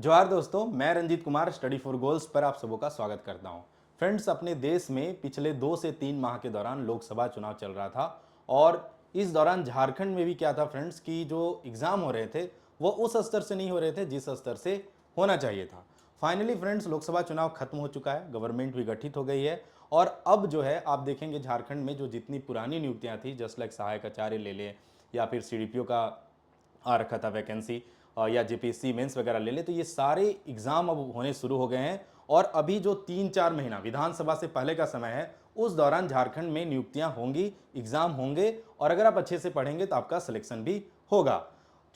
जोहार दोस्तों, मैं Ranjeet Kumar study for goals पर आप सबों का स्वागत करता हूं। फ्रेंड्स, अपने देश में पिछले 2 से 3 माह के दौरान लोकसभा चुनाव चल रहा था और इस दौरान झारखंड में भी क्या था फ्रेंड्स कि जो एग्ज़ाम हो रहे थे वो उस स्तर से नहीं हो रहे थे जिस स्तर से होना चाहिए था। फाइनली फ्रेंड्स, लोकसभा चुनाव खत्म हो चुका है, गवर्नमेंट भी गठित हो गई है और अब जो है आप देखेंगे झारखंड में जो जितनी पुरानी नियुक्तियाँ थी, जस्ट लाइक सहायक आचार्य ले लें या फिर सीडीपीओ का आ रखा था वैकेंसी, या जेपीएससी मेंस वगैरह ले ले, तो ये सारे एग्जाम अब होने शुरू हो गए हैं। और अभी जो 3-4 महीना विधानसभा से पहले का समय है, उस दौरान झारखंड में नियुक्तियां होंगी, एग्जाम होंगे और अगर आप अच्छे से पढ़ेंगे तो आपका सिलेक्शन भी होगा।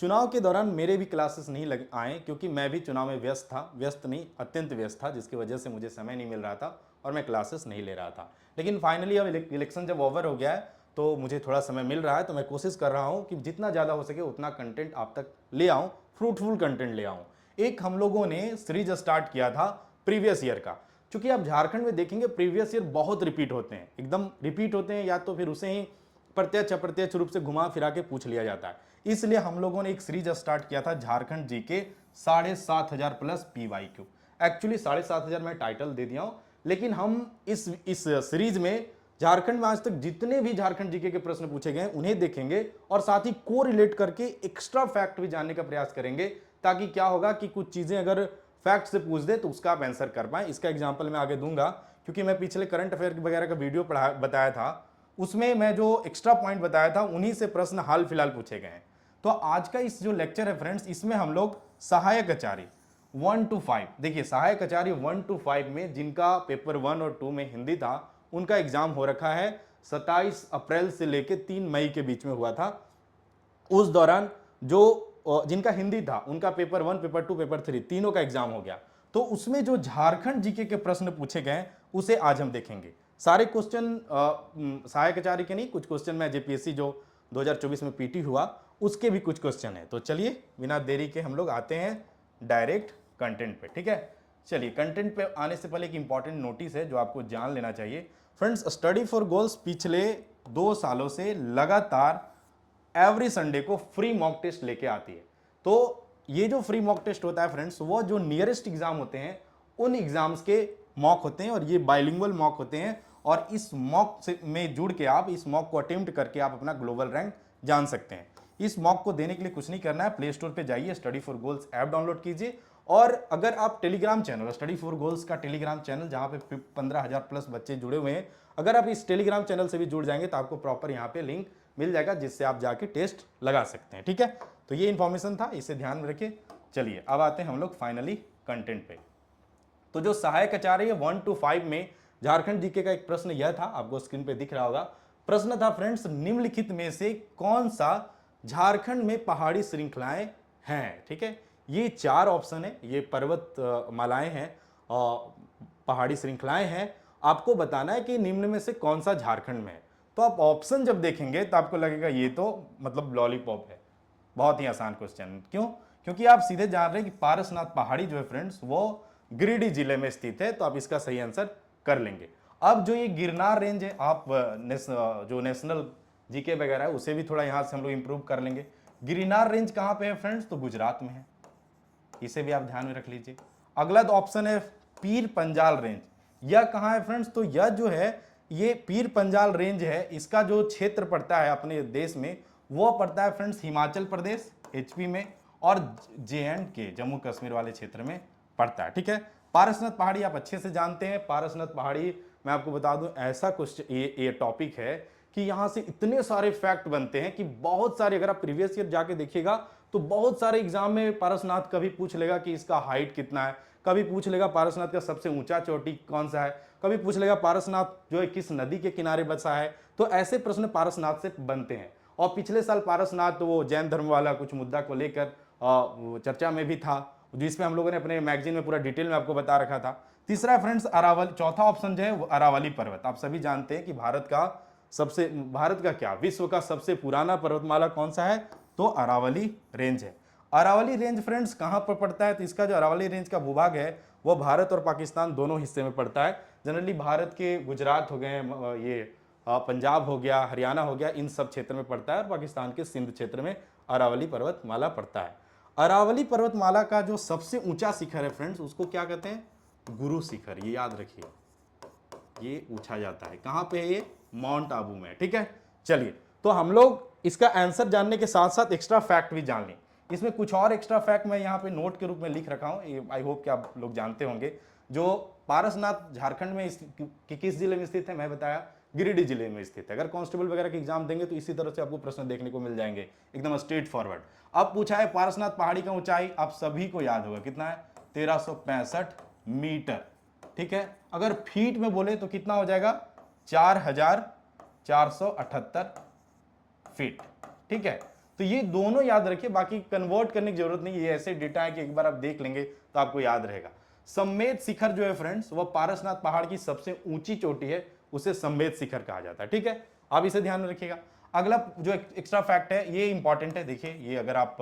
चुनाव के दौरान मेरे भी क्लासेस नहीं लग आए क्योंकि मैं भी चुनाव में व्यस्त था, व्यस्त नहीं अत्यंत व्यस्त था, जिसकी वजह से मुझे समय नहीं मिल रहा था और मैं क्लासेस नहीं ले रहा था। लेकिन फाइनली अब इलेक्शन जब ओवर हो गया है तो मुझे थोड़ा समय मिल रहा है, तो मैं कोशिश कर रहा हूं कि जितना ज़्यादा हो सके उतना कंटेंट आप तक ले आऊं, फ्रूटफुल कंटेंट ले आऊं। एक हम लोगों ने सीरीज स्टार्ट किया था प्रीवियस ईयर का। चूंकि आप झारखंड में देखेंगे प्रीवियस ईयर बहुत रिपीट होते हैं, एकदम रिपीट होते हैं, या तो फिर उसे ही प्रत्यक्ष अप्रत्यक्ष रूप से घुमा फिरा के पूछ लिया जाता है। इसलिए हम लोगों ने एक सीरीज स्टार्ट किया था झारखंड जी के 7,500 प्लस PYQ। एक्चुअली 7,500 मैं टाइटल दे दिया हूं, लेकिन हम इस सीरीज में झारखंड में आज तक जितने भी झारखंड जीके के प्रश्न पूछे गए उन्हें देखेंगे और साथ ही को रिलेट करके एक्स्ट्रा फैक्ट भी जानने का प्रयास करेंगे, ताकि क्या होगा कि कुछ चीजें अगर फैक्ट से पूछ दे तो उसका आप आंसर कर पाए। इसका एग्जांपल मैं आगे दूंगा, क्योंकि मैं पिछले करंट अफेयर वगैरह का वीडियो बताया था, उसमें मैं जो एक्स्ट्रा पॉइंट बताया था उन्हीं से प्रश्न हाल फिलहाल पूछे गए हैं। तो आज का इस जो लेक्चर है फ्रेंड्स, इसमें हम लोग सहायक आचार्य 1 to 5, देखिए सहायक आचार्य 1 to 5 में जिनका पेपर 1 और 2 में हिंदी था, उनका एग्जाम हो रखा है 27 अप्रैल से लेकर 3 मई के बीच में हुआ था। उस दौरान जो जिनका हिंदी था उनका पेपर 1, पेपर 2, पेपर 3 तीनों का एग्जाम हो गया। तो उसमें जो झारखंड जीके के प्रश्न पूछे गए उसे आज हम देखेंगे। सारे क्वेश्चन सहायक आचार्य के नहीं, कुछ क्वेश्चन में जेपीएससी जो 2024 में पीटी हुआ उसके भी कुछ क्वेश्चन है। तो चलिए बिना देरी के हम लोग आते हैं डायरेक्ट कंटेंट पे, ठीक है। चलिए, कंटेंट पे आने से पहले एक इंपॉर्टेंट नोटिस है जो आपको जान लेना चाहिए। फ्रेंड्स, स्टडी फॉर गोल्स पिछले 2 सालों से लगातार एवरी संडे को फ्री मॉक टेस्ट लेके आती है। तो ये जो फ्री मॉक टेस्ट होता है फ्रेंड्स, वो जो नियरेस्ट एग्जाम होते हैं उन एग्जाम्स के मॉक होते हैं और ये बाइलिंगुअल मॉक होते हैं। और इस मॉक से में जुड़ के आप इस मॉक को अटेम्प्ट करके आप अपना ग्लोबल रैंक जान सकते हैं। इस मॉक को देने के लिए कुछ नहीं करना है, प्ले स्टोर पे जाइए, study for goals app download कीजिए। और अगर आप Telegram channel, study for goals का टेलीग्राम चैनल जहां पे 15,000 प्लस बच्चे जुड़े हुए हैं, अगर आप इस टेलीग्राम चैनल से भी जुड़ जाएंगे तो आपको प्रॉपर यहाँ पे लिंक मिल जाएगा जिससे आप जाके टेस्ट लगा सकते हैं, ठीक है। तो ये इंफॉर्मेशन था, इसे ध्यान में रखिए। चलिए अब आते हैं हम लोग फाइनली कंटेंट पे। तो जो सहायक आचार्य 1 to 5 में झारखंड जीके का एक प्रश्न यह था, आपको स्क्रीन पे दिख रहा होगा। प्रश्न था फ्रेंड्स, निम्नलिखित में से कौन सा झारखंड में पहाड़ी श्रृंखलाएं हैं, ठीक है। ये 4 ऑप्शन है, ये पर्वत मालाएं हैं और पहाड़ी श्रृंखलाएं हैं। आपको बताना है कि निम्न में से कौन सा झारखंड में है। तो आप ऑप्शन जब देखेंगे तो आपको लगेगा ये तो मतलब लॉलीपॉप है। बहुत ही आसान क्वेश्चन, क्यों? क्योंकि आप सीधे जान रहे हैं कि पारसनाथ पहाड़ी जो है फ्रेंड्स वो गिरिडीह जिले में स्थित है, तो आप इसका सही आंसर कर लेंगे। अब जो ये गिरनार रेंज है, आप जो नेशनल जीके वगैरह है उसे भी थोड़ा यहां से हम लोग इंप्रूव कर लेंगे। गिरनार रेंज कहां पे है फ्रेंड्स? तो गुजरात में है, इसे भी आप ध्यान में रख लीजिए। अगला ऑप्शन है पीर पंजाल रेंज। यह कहां है फ्रेंड्स? तो यह जो है ये पीर पंजाल रेंज है, इसका जो क्षेत्र पड़ता है अपने देश में वो पड़ता है फ्रेंड्स हिमाचल प्रदेश HP में और JNK जम्मू कश्मीर वाले क्षेत्र में पड़ता है, ठीक है। पारसनाथ पहाड़ी आप अच्छे से जानते हैं। पारसनाथ पहाड़ी मैं आपको बता दूं ऐसा क्वेश्चन, ये टॉपिक है कि यहां से इतने सारे फैक्ट बनते हैं कि बहुत सारे, अगर आप प्रीवियस ईयर जाके देखिएगा तो बहुत सारे एग्जाम में पारसनाथ कभी पूछ लेगा कि इसका हाइट कितना है, कभी पूछ लेगा पारसनाथ का सबसे ऊंचा चोटी कौन सा है, कभी पूछ लेगा पारसनाथ जो है किस नदी के किनारे बसा है। तो ऐसे प्रश्न पारसनाथ से बनते हैं। और पिछले साल पारसनाथ तो वो जैन धर्म वाला कुछ मुद्दा को लेकर चर्चा में भी था, जिसमें हम लोगों ने अपने मैगजीन में पूरा डिटेल में आपको बता रखा था। तीसरा है फ्रेंड्स अरावली, चौथा ऑप्शन जो है वो अरावली पर्वत। आप सभी जानते हैं कि भारत का क्या, विश्व का सबसे पुराना पर्वतमाला कौन सा है? तो अरावली रेंज है। अरावली रेंज फ्रेंड्स कहां पर पड़ता है? तो इसका जो अरावली रेंज का भूभाग है वो भारत और पाकिस्तान दोनों हिस्से में पड़ता है। जनरली भारत के गुजरात हो गए, ये पंजाब हो गया, हरियाणा हो गया, इन सब क्षेत्र में पड़ता है और पाकिस्तान के सिंध क्षेत्र में अरावली पर्वतमाला पड़ता है। अरावली पर्वतमाला का जो सबसे ऊंचा शिखर है फ्रेंड्स, उसको क्या कहते हैं? गुरु शिखर। ये याद रखिए, ये पूछा जाता है। कहां पे है ये? माउंट आबू में। ठीक है, चलिए, तो हम लोग इसका आंसर जानने के साथ साथ एक्स्ट्रा फैक्ट भी जान लें। इसमें कुछ और एक्स्ट्रा फैक्ट मैं यहाँ पे नोट के रूप में लिख रखा हूँ, आई होप कि आप लोग जानते होंगे। जो पारसनाथ झारखंड में किस जिले में स्थित है? मैं बताया गिरिडीह जिले में स्थित है। अगर कांस्टेबल वगैरह के एग्जाम देंगे तो इसी तरह से आपको प्रश्न देखने को मिल जाएंगे, एकदम स्ट्रेट फॉरवर्ड। अब पूछा है पारसनाथ पहाड़ी का ऊंचाई, आप सभी को याद होगा कितना है? 1365 मीटर। ठीक है, अगर फीट में बोले तो कितना हो जाएगा? 4478 फीट। ठीक है, तो ये दोनों याद रखिए, बाकी कन्वर्ट करने की जरूरत नहीं, ये ऐसे डेटा है कि एक बार आप देख लेंगे तो आपको याद रहेगा। सम्मेद शिखर जो है फ्रेंड्स, वह पारसनाथ पहाड़ की सबसे ऊंची चोटी है, उसे सम्मेद शिखर कहा जाता है। ठीक है, आप इसे ध्यान में रखिएगा। अगला जो एक्स्ट्रा फैक्ट है ये इंपॉर्टेंट है, देखिए ये अगर आप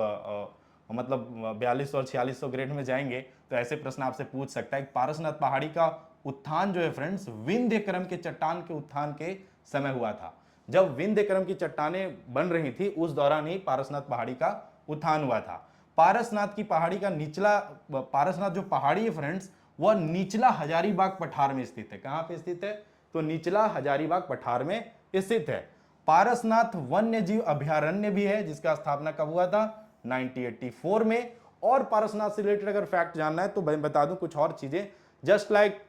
मतलब 4200 और 4600 ग्रेड में जाएंगे तो ऐसे प्रश्न आपसे पूछ सकता है। पारसनाथ पहाड़ी का उत्थान जो है फ्रेंड्स, विंध्यक्रम के चट्टान के उत्थान के समय हुआ था। जब विंध्यक्रम की चट्टानें बन रही थी उस दौरान ही पारसनाथ पहाड़ी का उत्थान हुआ था। पारसनाथ की पहाड़ी का निचला, पारसनाथ जो पहाड़ी है फ्रेंड्स, वह निचला हजारीबाग पठार में स्थित है। कहां पे स्थित है? तो निचला हजारीबाग पठार में स्थित है। पारसनाथ वन्य जीव अभयारण्य भी है, जिसका स्थापना कब हुआ था? 1984 में। और पारसनाथ से रिलेटेड अगर फैक्ट जानना है तो मैं बता दूं कुछ और चीजें। जस्ट लाइक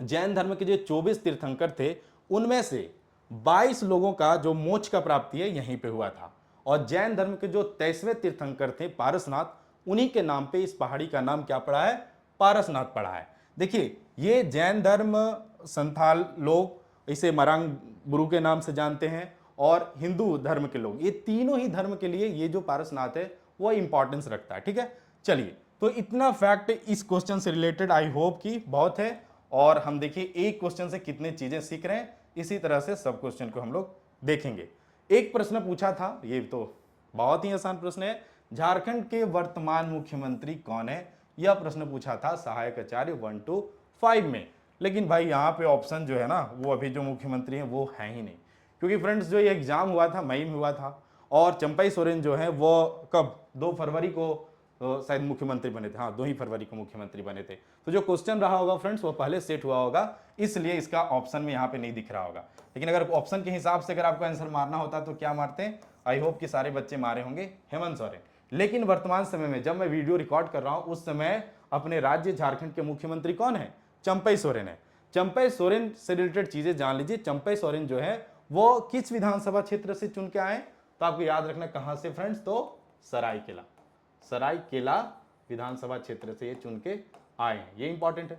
जैन धर्म के जो 24 तीर्थंकर थे, उनमें से 22 लोगों का जो मोक्ष का प्राप्ति है यहीं पे हुआ था। और जैन धर्म के जो 23वें तीर्थंकर थे पारसनाथ, उन्हीं के नाम पे इस पहाड़ी का नाम क्या पड़ा है? पारसनाथ पड़ा है। देखिए, ये जैन धर्म, संथाल लोग इसे मरांग गुरु के नाम से जानते हैं, और हिंदू धर्म के लोग, ये तीनों ही धर्म के लिए ये जो पारसनाथ है वो इंपॉर्टेंस रखता है। ठीक है, चलिए, तो इतना फैक्ट इस क्वेश्चन से रिलेटेड आई होप कि बहुत है। और हम देखिए एक क्वेश्चन से कितने चीजें सीख रहे हैं, इसी तरह से सब क्वेश्चन को हम लोग देखेंगे। एक प्रश्न पूछा था, ये तो बहुत ही आसान प्रश्न है, झारखंड के वर्तमान मुख्यमंत्री कौन है? यह प्रश्न पूछा था सहायक आचार्य 1 to 5 में। लेकिन भाई यहाँ पे ऑप्शन जो है ना, वो अभी जो मुख्यमंत्री हैं वो है ही नहीं, क्योंकि फ्रेंड्स जो ये एग्जाम हुआ था मई में हुआ था, और चंपई सोरेन जो है वो कब? 2 फरवरी को शायद मुख्यमंत्री बने थे। हाँ, 2 ही फरवरी को मुख्यमंत्री बने थे। तो जो क्वेश्चन रहा होगा फ्रेंड्स वो पहले सेट हुआ होगा, इसलिए इसका ऑप्शन में यहाँ पे नहीं दिख रहा होगा। लेकिन अगर ऑप्शन के हिसाब से अगर आपको आंसर मारना होता तो क्या मारते हैं? आई होप कि सारे बच्चे मारे होंगे हेमंत सोरेन। लेकिन वर्तमान समय में जब मैं वीडियो रिकॉर्ड कर रहा हूं, उस समय अपने राज्य झारखंड के मुख्यमंत्री कौन है? चंपई सोरेन है। चंपई सोरेन से रिलेटेड चीजें जान लीजिए। चंपई सोरेन जो है वो किस विधानसभा क्षेत्र से चुन के आए? तो आपको याद रखना कहां से फ्रेंड्स? तो सरायकेला, सरायकेला विधानसभा क्षेत्र से ये चुन के आए हैं, ये इंपॉर्टेंट है।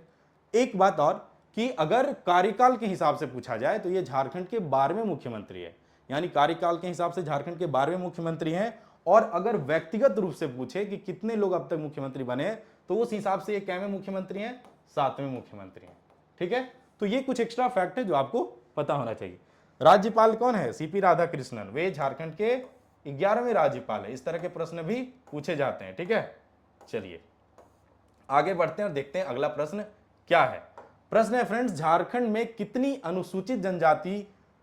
एक बात और कि अगर कार्यकाल के हिसाब से पूछा जाए तो ये झारखंड के 12वें मुख्यमंत्री है, यानी कार्यकाल के हिसाब से झारखंड के 12वें मुख्यमंत्री हैं। और अगर व्यक्तिगत रूप से पूछे कि कितने लोग अब तक मुख्यमंत्री बने हैं, तो उस हिसाब से ये कैवें मुख्यमंत्री हैं? 7वें मुख्यमंत्री हैं। ठीक है, तो ये कुछ एक्स्ट्रा फैक्ट है जो आपको पता होना चाहिए। राज्यपाल कौन है? सीपी राधाकृष्णन, वे झारखंड के 11वें राज्यपाल है। इस तरह के प्रश्न भी पूछे जाते हैं। ठीक है, चलिए आगे बढ़ते हैं और देखते हैं अगला प्रश्न क्या है। प्रश्न है फ्रेंड्स, झारखंड में कितनी अनुसूचित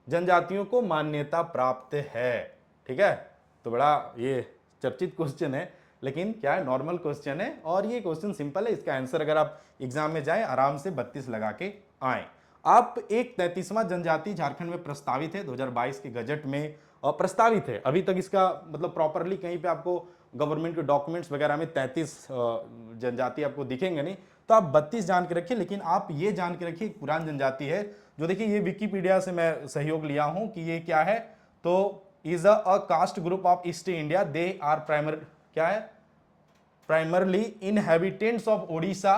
जनजातियों को मान्यता प्राप्त है? ठीक है, तो बड़ा ये चर्चित क्वेश्चन है, लेकिन क्या है, नॉर्मल क्वेश्चन है और ये क्वेश्चन सिंपल है। इसका आंसर अगर आप एग्जाम में जाएं आराम से 32 लगा के आए। आप एक 33वां जनजाति झारखंड में प्रस्तावित है 2022 के गजट में प्रस्तावित है। अभी तक इसका मतलब प्रॉपरली कहीं पे आपको गवर्नमेंट के डॉक्यूमेंट्स वगैरह में 33 जनजाति आपको दिखेंगे नहीं, तो आप 32 जान के रखिए। लेकिन आप ये जान के रखिए पुरान जनजाति है जो, देखिए ये विकिपीडिया से मैं सहयोग लिया हूं कि ये क्या है, तो is a caste group of East India, they are क्या है, primarily inhabitants of Odisha,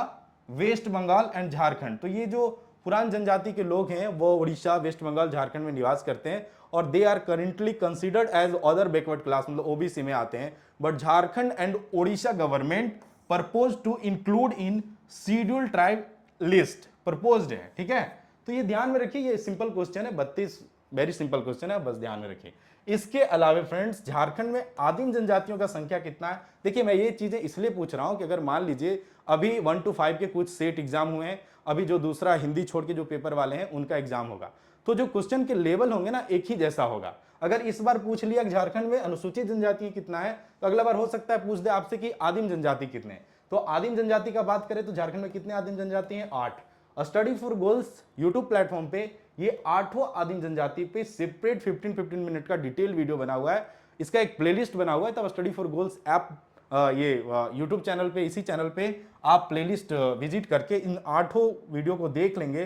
West Bengal and Jharkhand. तो ये जो पुरान जनजाति के लोग हैं वो उड़ीसा, वेस्ट बंगाल, झारखंड में निवास करते हैं, और they are currently considered as other backward class, मतलब ओबीसी में आते हैं। But Jharkhand and Odisha government propose to include in schedule tribe list, proposed है। ठीक है, तो ये ध्यान में रखिए, ये सिंपल क्वेश्चन है, 32 वेरी सिंपल क्वेश्चन है, बस ध्यान में रखिए। इसके अलावा फ्रेंड्स, झारखंड में आदिम जनजातियों का संख्या कितना है? देखिए मैं ये चीजें इसलिए पूछ रहा हूं कि अगर मान लीजिए अभी 1 to 5 के कुछ सेट एग्जाम हुए हैं, अभी जो दूसरा हिंदी छोड़ के जो पेपर वाले हैं उनका एग्जाम होगा, तो जो क्वेश्चन के लेवल होंगे ना एक ही जैसा होगा। अगर इस बार पूछ लिया कि झारखंड में अनुसूचित जनजाति कितना है, तो अगला बार हो सकता है पूछ दे आपसे कि आदिम जनजाति कितने हैं। तो आदिम जनजाति का बात करें तो झारखंड में कितने आदिम जनजाति हैं? 8। Study for goals YouTube platform पे ये 8वां आदिम जनजाति पे सेपरेट 15-15 मिनट का डिटेल वीडियो बना हुआ है। इसका एक प्लेलिस्ट बना हुआ है, तब स्टडी फॉर गोल्स ऐप ये यूट्यूब चैनल पे, इसी चैनल पे आप प्लेलिस्ट विजिट करके इन 8 वीडियो को देख लेंगे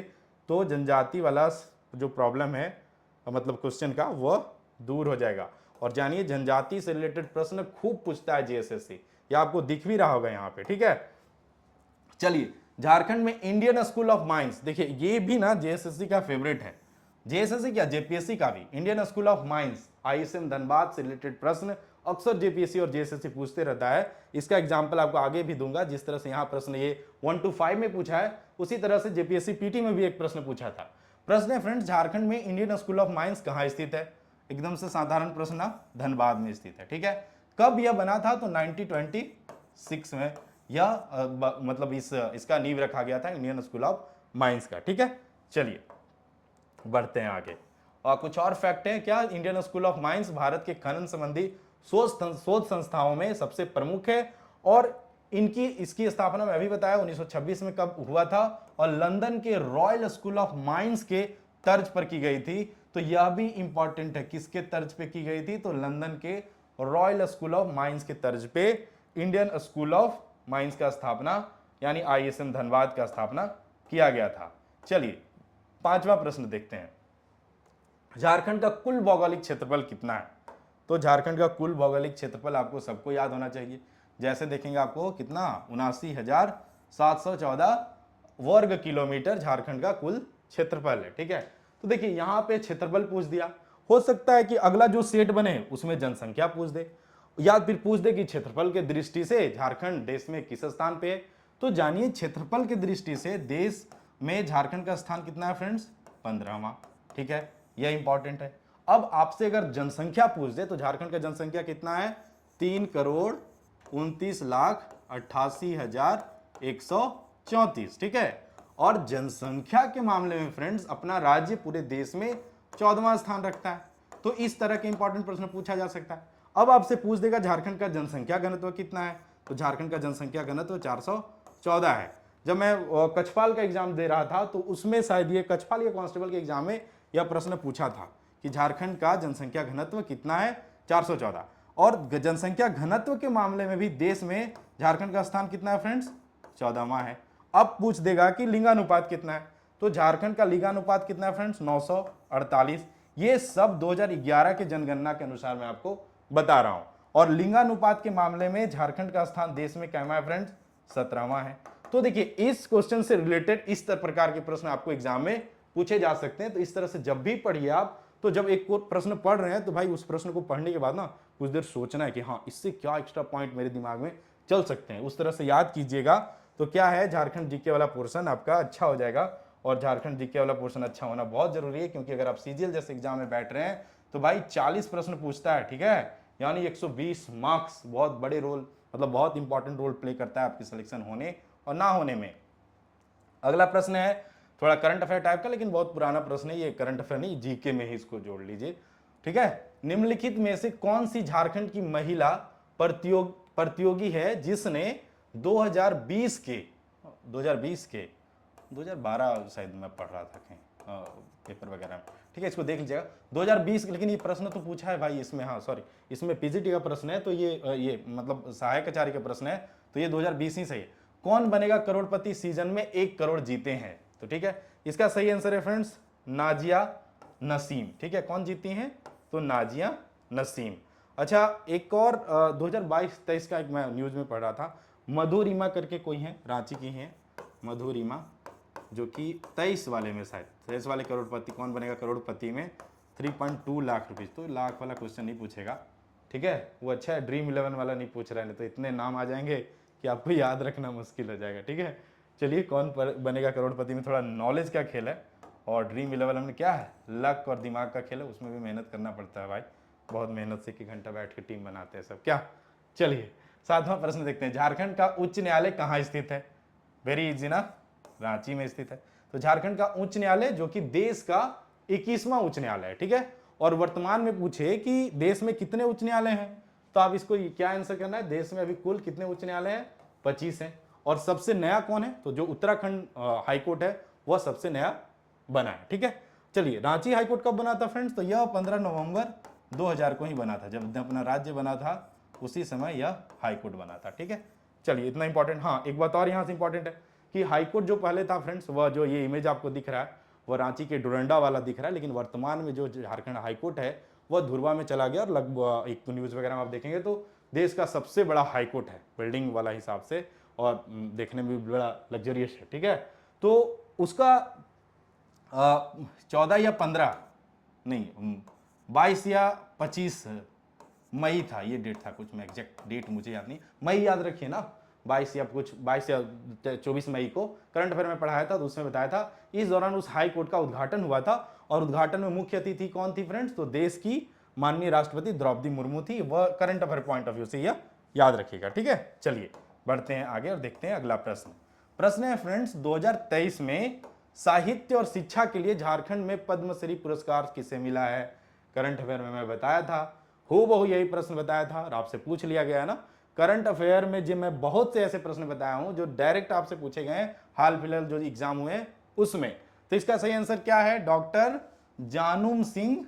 तो जनजाति वाला जो प्रॉब्लम है मतलब क्वेश्चन का वह दूर हो जाएगा। और जानिए जनजाति से रिलेटेड प्रश्न खूब पूछता है जीएसएससी, या आपको दिख भी रहा होगा यहाँ पे, ठीक है। चलिए, झारखंड में इंडियन स्कूल ऑफ माइंस, देखिए ये भी ना जेएसएससी का फेवरेट है, जेएसएससी क्या जेपीएससी का भी। Indian school of mines ISM Dhanbad से रिलेटेड प्रश्न अक्सर जेपीएससी और जेएसएससी पूछते रहता है। इसका एग्जांपल आपको आगे भी दूंगा, जिस तरह से यहाँ प्रश्न ये 1 to 5 में पूछा है उसी तरह से जेपीएससी पीटी में भी एक प्रश्न पूछा था। प्रश्न है फ्रेंड्स, झारखंड में इंडियन स्कूल ऑफ माइंस कहाँ स्थित है? एकदम से साधारण प्रश्न, धनबाद में स्थित है, ठीक है। कब यह बना था? तो 1926 में यह मतलब इसका नींव रखा गया था इंडियन स्कूल ऑफ माइंस का, ठीक है। चलिए बढ़ते हैं आगे। और कुछ और फैक्ट है क्या? Indian school of mines Bharat के खनन संबंधी शोध संस्थाओं में सबसे प्रमुख है, और इसकी स्थापना मैं अभी बताया 1926 में कब हुआ था, और लंदन के रॉयल स्कूल ऑफ माइंस के तर्ज पर की गई थी। तो यह भी इंपॉर्टेंट है, किसके तर्ज पे की गई थी? तो लंदन के रॉयल स्कूल ऑफ माइंस के तर्ज पे इंडियन स्कूल ऑफ माइंस का स्थापना यानी आईएसएम धनबाद का स्थापना किया गया था। चलिए 5वां प्रश्न देखते हैं, झारखंड का कुल भौगोलिक क्षेत्रफल कितना है? तो झारखंड का कुल भौगोलिक क्षेत्रफल आपको सबको याद होना चाहिए। जैसे देखेंगे आपको कितना 79,714 वर्ग किलोमीटर झारखंड का कुल क्षेत्रफल है, ठीक है। तो देखिए यहाँ पे क्षेत्रफल पूछ दिया, हो सकता है कि अगला जो सेट बने उसमें जनसंख्या पूछ दे, या फिर पूछ दे कि क्षेत्रफल के दृष्टि से झारखंड देश में किस स्थान पे है। तो जानिए क्षेत्रफल की दृष्टि से देश में झारखंड का स्थान कितना है फ्रेंड्स? 15वां, ठीक है, यह इंपॉर्टेंट है। अब आपसे अगर जनसंख्या पूछ दे तो झारखंड का जनसंख्या कितना है? 3,29,88,134, ठीक है। और जनसंख्या के मामले में फ्रेंड्स अपना राज्य पूरे देश में 14वां स्थान रखता है। तो इस तरह के इंपॉर्टेंट प्रश्न पूछा जा सकता है। अब आपसे पूछ देगा झारखंड का जनसंख्या घनत्व कितना है? तो झारखंड का जनसंख्या घनत्व 414 है। जब मैं कछपाल का एग्जाम दे रहा था तो उसमें शायद ये कछपाल या कांस्टेबल के एग्जाम में यह प्रश्न पूछा था कि झारखंड का जनसंख्या घनत्व कितना है? 414। और जनसंख्या घनत्व के मामले में भी देश में झारखंड का स्थान कितना है फ्रेंड्स? 14वां है। अब पूछ देगा कि लिंगानुपात कितना है? तो झारखंड का लिंगानुपात कितना है फ्रेंड्स? 948। ये सब 2011 के जनगणना के अनुसार मैं आपको बता रहा हूं। और लिंगानुपात के मामले में झारखंड का स्थान देश में कैमा है फ्रेंड्स? 17वां है। तो देखिए इस क्वेश्चन से रिलेटेड इस प्रकार के प्रश्न आपको एग्जाम में पूछे जा सकते हैं। तो इस तरह से जब भी पढ़िए आप, तो जब एक प्रश्न पढ़ रहे हैं तो भाई उस प्रश्न को पढ़ने के बाद ना कुछ देर सोचना है कि हाँ इससे क्या एक्स्ट्रा पॉइंट मेरे दिमाग में चल सकते हैं, उस तरह से याद कीजिएगा। तो क्या है, झारखंड जीके वाला पोर्शन आपका अच्छा हो जाएगा। और झारखंड जीके वाला पोर्शन अच्छा होना बहुत जरूरी है, क्योंकि अगर आप सीजीएल जैसे एग्जाम में बैठ रहे हैं तो भाई 40 प्रश्न पूछता है, ठीक है, यानी 120 मार्क्स बहुत बड़े रोल, मतलब बहुत इंपॉर्टेंट रोल प्ले करता है आपकी सिलेक्शन होने और ना होने में। अगला प्रश्न है थोड़ा करंट अफेयर टाइप का, लेकिन बहुत पुराना प्रश्न है ये, करंट अफेयर नहीं, जीके में ही इसको जोड़ लीजिए, ठीक है। निम्नलिखित में से कौन सी झारखंड की महिला प्रतियोगी है जिसने 2020 के 2012 शायद मैं पढ़ रहा था कहीं पेपर वगैरह में, ठीक है, इसको देख लीजिएगा 2020। लेकिन ये प्रश्न तो पूछा है भाई इसमें, हाँ सॉरी, इसमें पीजीटी का प्रश्न है, तो ये मतलब सहायक आचार्य का प्रश्न है, तो ये 2020 ही सही है। कौन बनेगा करोड़पति सीजन में 1 करोड़ जीते हैं? तो ठीक है, इसका सही आंसर है फ्रेंड्स नाजिया नसीम, ठीक है। कौन जीती हैं? तो नाजिया नसीम। अच्छा एक और 2022-23 का एक मैं न्यूज में पढ़ रहा था, मधुरिमा करके कोई है, रांची की हैं मधुरिमा, जो कि 23 वाले में शायद 23 वाले करोड़पति, कौन बनेगा करोड़पति में 3.2 लाख रुपीज। तो लाख वाला क्वेश्चन नहीं पूछेगा, ठीक है, वो अच्छा है, ड्रीम 11 वाला नहीं पूछ रहा है, नहीं तो इतने नाम आ जाएंगे कि आपको याद रखना मुश्किल हो जाएगा, ठीक है। चलिए कौन बनेगा करोड़पति में थोड़ा नॉलेज का खेल है, और ड्रीम 11 में क्या है, लक और दिमाग का खेल है, उसमें भी मेहनत करना पड़ता है भाई, बहुत मेहनत से 1 घंटा बैठ के टीम बनाते हैं सब, क्या। चलिए 7वां प्रश्न देखते हैं, झारखंड का उच्च न्यायालय कहाँ स्थित है? वेरी इजी ना, रांची में स्थित है। तो झारखंड का उच्च न्यायालय जो कि देश का 21वां उच्च न्यायालय है, ठीक है, और वर्तमान में पूछे कि देश में कितने उच्च न्यायालय हैं, तो आप इसको क्या आंसर करना है, देश में अभी कुल कितने उच्च न्यायालय हैं, 25 हैं। और सबसे नया कौन है, तो जो उत्तराखंड हाईकोर्ट है वह सबसे नया बना है। ठीक है, चलिए रांची हाईकोर्ट कब बना था फ्रेंड्स, तो यह 15 नवंबर 2000 को ही बना था, जब अपना राज्य बना था उसी समय यह हाईकोर्ट बना था। ठीक है, चलिए इतना इंपॉर्टेंट। हाँ, एक बात और यहाँ से इंपॉर्टेंट है कि हाईकोर्ट जो पहले था फ्रेंड्स, वह जो ये इमेज आपको दिख रहा है वह रांची के डोरंडा वाला दिख रहा है, लेकिन वर्तमान में जो झारखंड हाईकोर्ट है वह धुरवा में चला गया, और लगभग एक न्यूज़ वगैरह में आप देखेंगे तो देश का सबसे बड़ा हाईकोर्ट है बिल्डिंग वाला हिसाब से, और देखने में भी बड़ा लग्जरियस है। ठीक है, तो उसका 14 या 15 नहीं 22 या 25 मई था, ये डेट था कुछ, मैं एग्जैक्ट डेट मुझे याद नहीं, मई याद रखिए ना, 22 या कुछ 22 या 24 मई को करंट अफेयर में पढ़ाया था, तो उसमें बताया था इस दौरान उस हाई कोर्ट का उद्घाटन हुआ था, और उद्घाटन में मुख्य अतिथि कौन थी फ्रेंड्स, तो देश की माननीय राष्ट्रपति द्रौपदी मुर्मू थी। वह current affair point of view से यह याद रखिएगा। ठीक है, चलिए बढ़ते हैं आगे और देखते हैं अगला प्रश्न। प्रश्न है फ्रेंड्स, 2023 में साहित्य और शिक्षा के लिए झारखंड में पद्मश्री पुरस्कार किसे मिला है। करंट अफेयर में मैं बताया था, हूबहू यही प्रश्न बताया था और आपसे पूछ लिया गया है ना। करंट अफेयर में जो मैं बहुत से ऐसे प्रश्न बताया हूं जो डायरेक्ट आपसे पूछे गए हैं, हाल फिलहाल जो एग्जाम हुए उसमें। तो इसका सही आंसर क्या है, डॉक्टर जानूम सिंह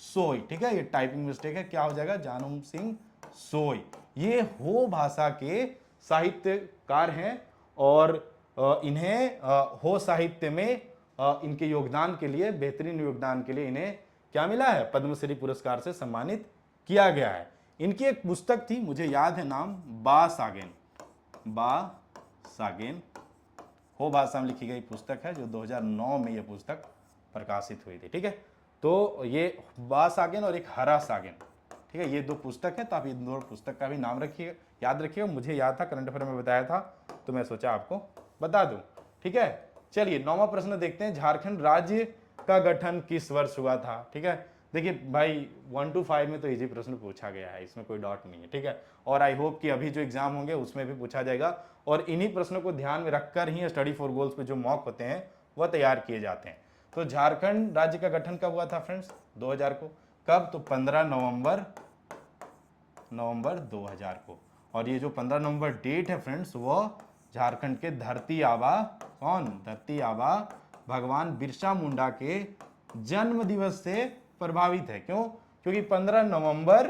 सोई। ठीक है, ये टाइपिंग मिस्टेक है, क्या हो जाएगा, जानूम सिंह सोई। ये हो भाषा के साहित्यकार हैं, और इन्हें हो साहित्य में इनके योगदान के लिए, बेहतरीन योगदान के लिए इन्हें क्या मिला है, पद्मश्री पुरस्कार से सम्मानित किया गया है। इनकी एक पुस्तक थी, मुझे याद है नाम, बा सागेन हो भाषा में लिखी गई पुस्तक है, जो 2009 में यह पुस्तक प्रकाशित हुई थी। ठीक है, तो ये बा सागेन और एक हरा सागेन, ठीक है, ये दो पुस्तक है, तो आप इन दो पुस्तक का भी नाम रखिए, याद रखिएगा। मुझे याद था, करंट अफेयर में बताया था, तो मैं सोचा आपको बता दूं। ठीक है, चलिए 9वां प्रश्न देखते हैं, झारखंड राज्य का गठन किस वर्ष हुआ था। ठीक है, देखिए भाई 1 to 5 में तो इजी प्रश्न पूछा गया है, इसमें कोई डाउट नहीं है। ठीक है, और आई होप कि अभी जो एग्जाम होंगे उसमें भी पूछा जाएगा, और इन्हीं प्रश्नों को ध्यान में रखकर ही स्टडी फॉर गोल्स पे जो मॉक होते हैं वह तैयार किए जाते हैं। तो झारखंड राज्य का गठन कब हुआ था फ्रेंड्स, 2000 को। कब, तो 15 नवंबर 2000 को। और ये जो 15 नवंबर डेट है फ्रेंड्स, वो झारखंड के धरती आबा, कौन, धरती आबा भगवान बिरसा मुंडा के जन्म दिवस से प्रभावित है। क्यों, क्योंकि 15 नवंबर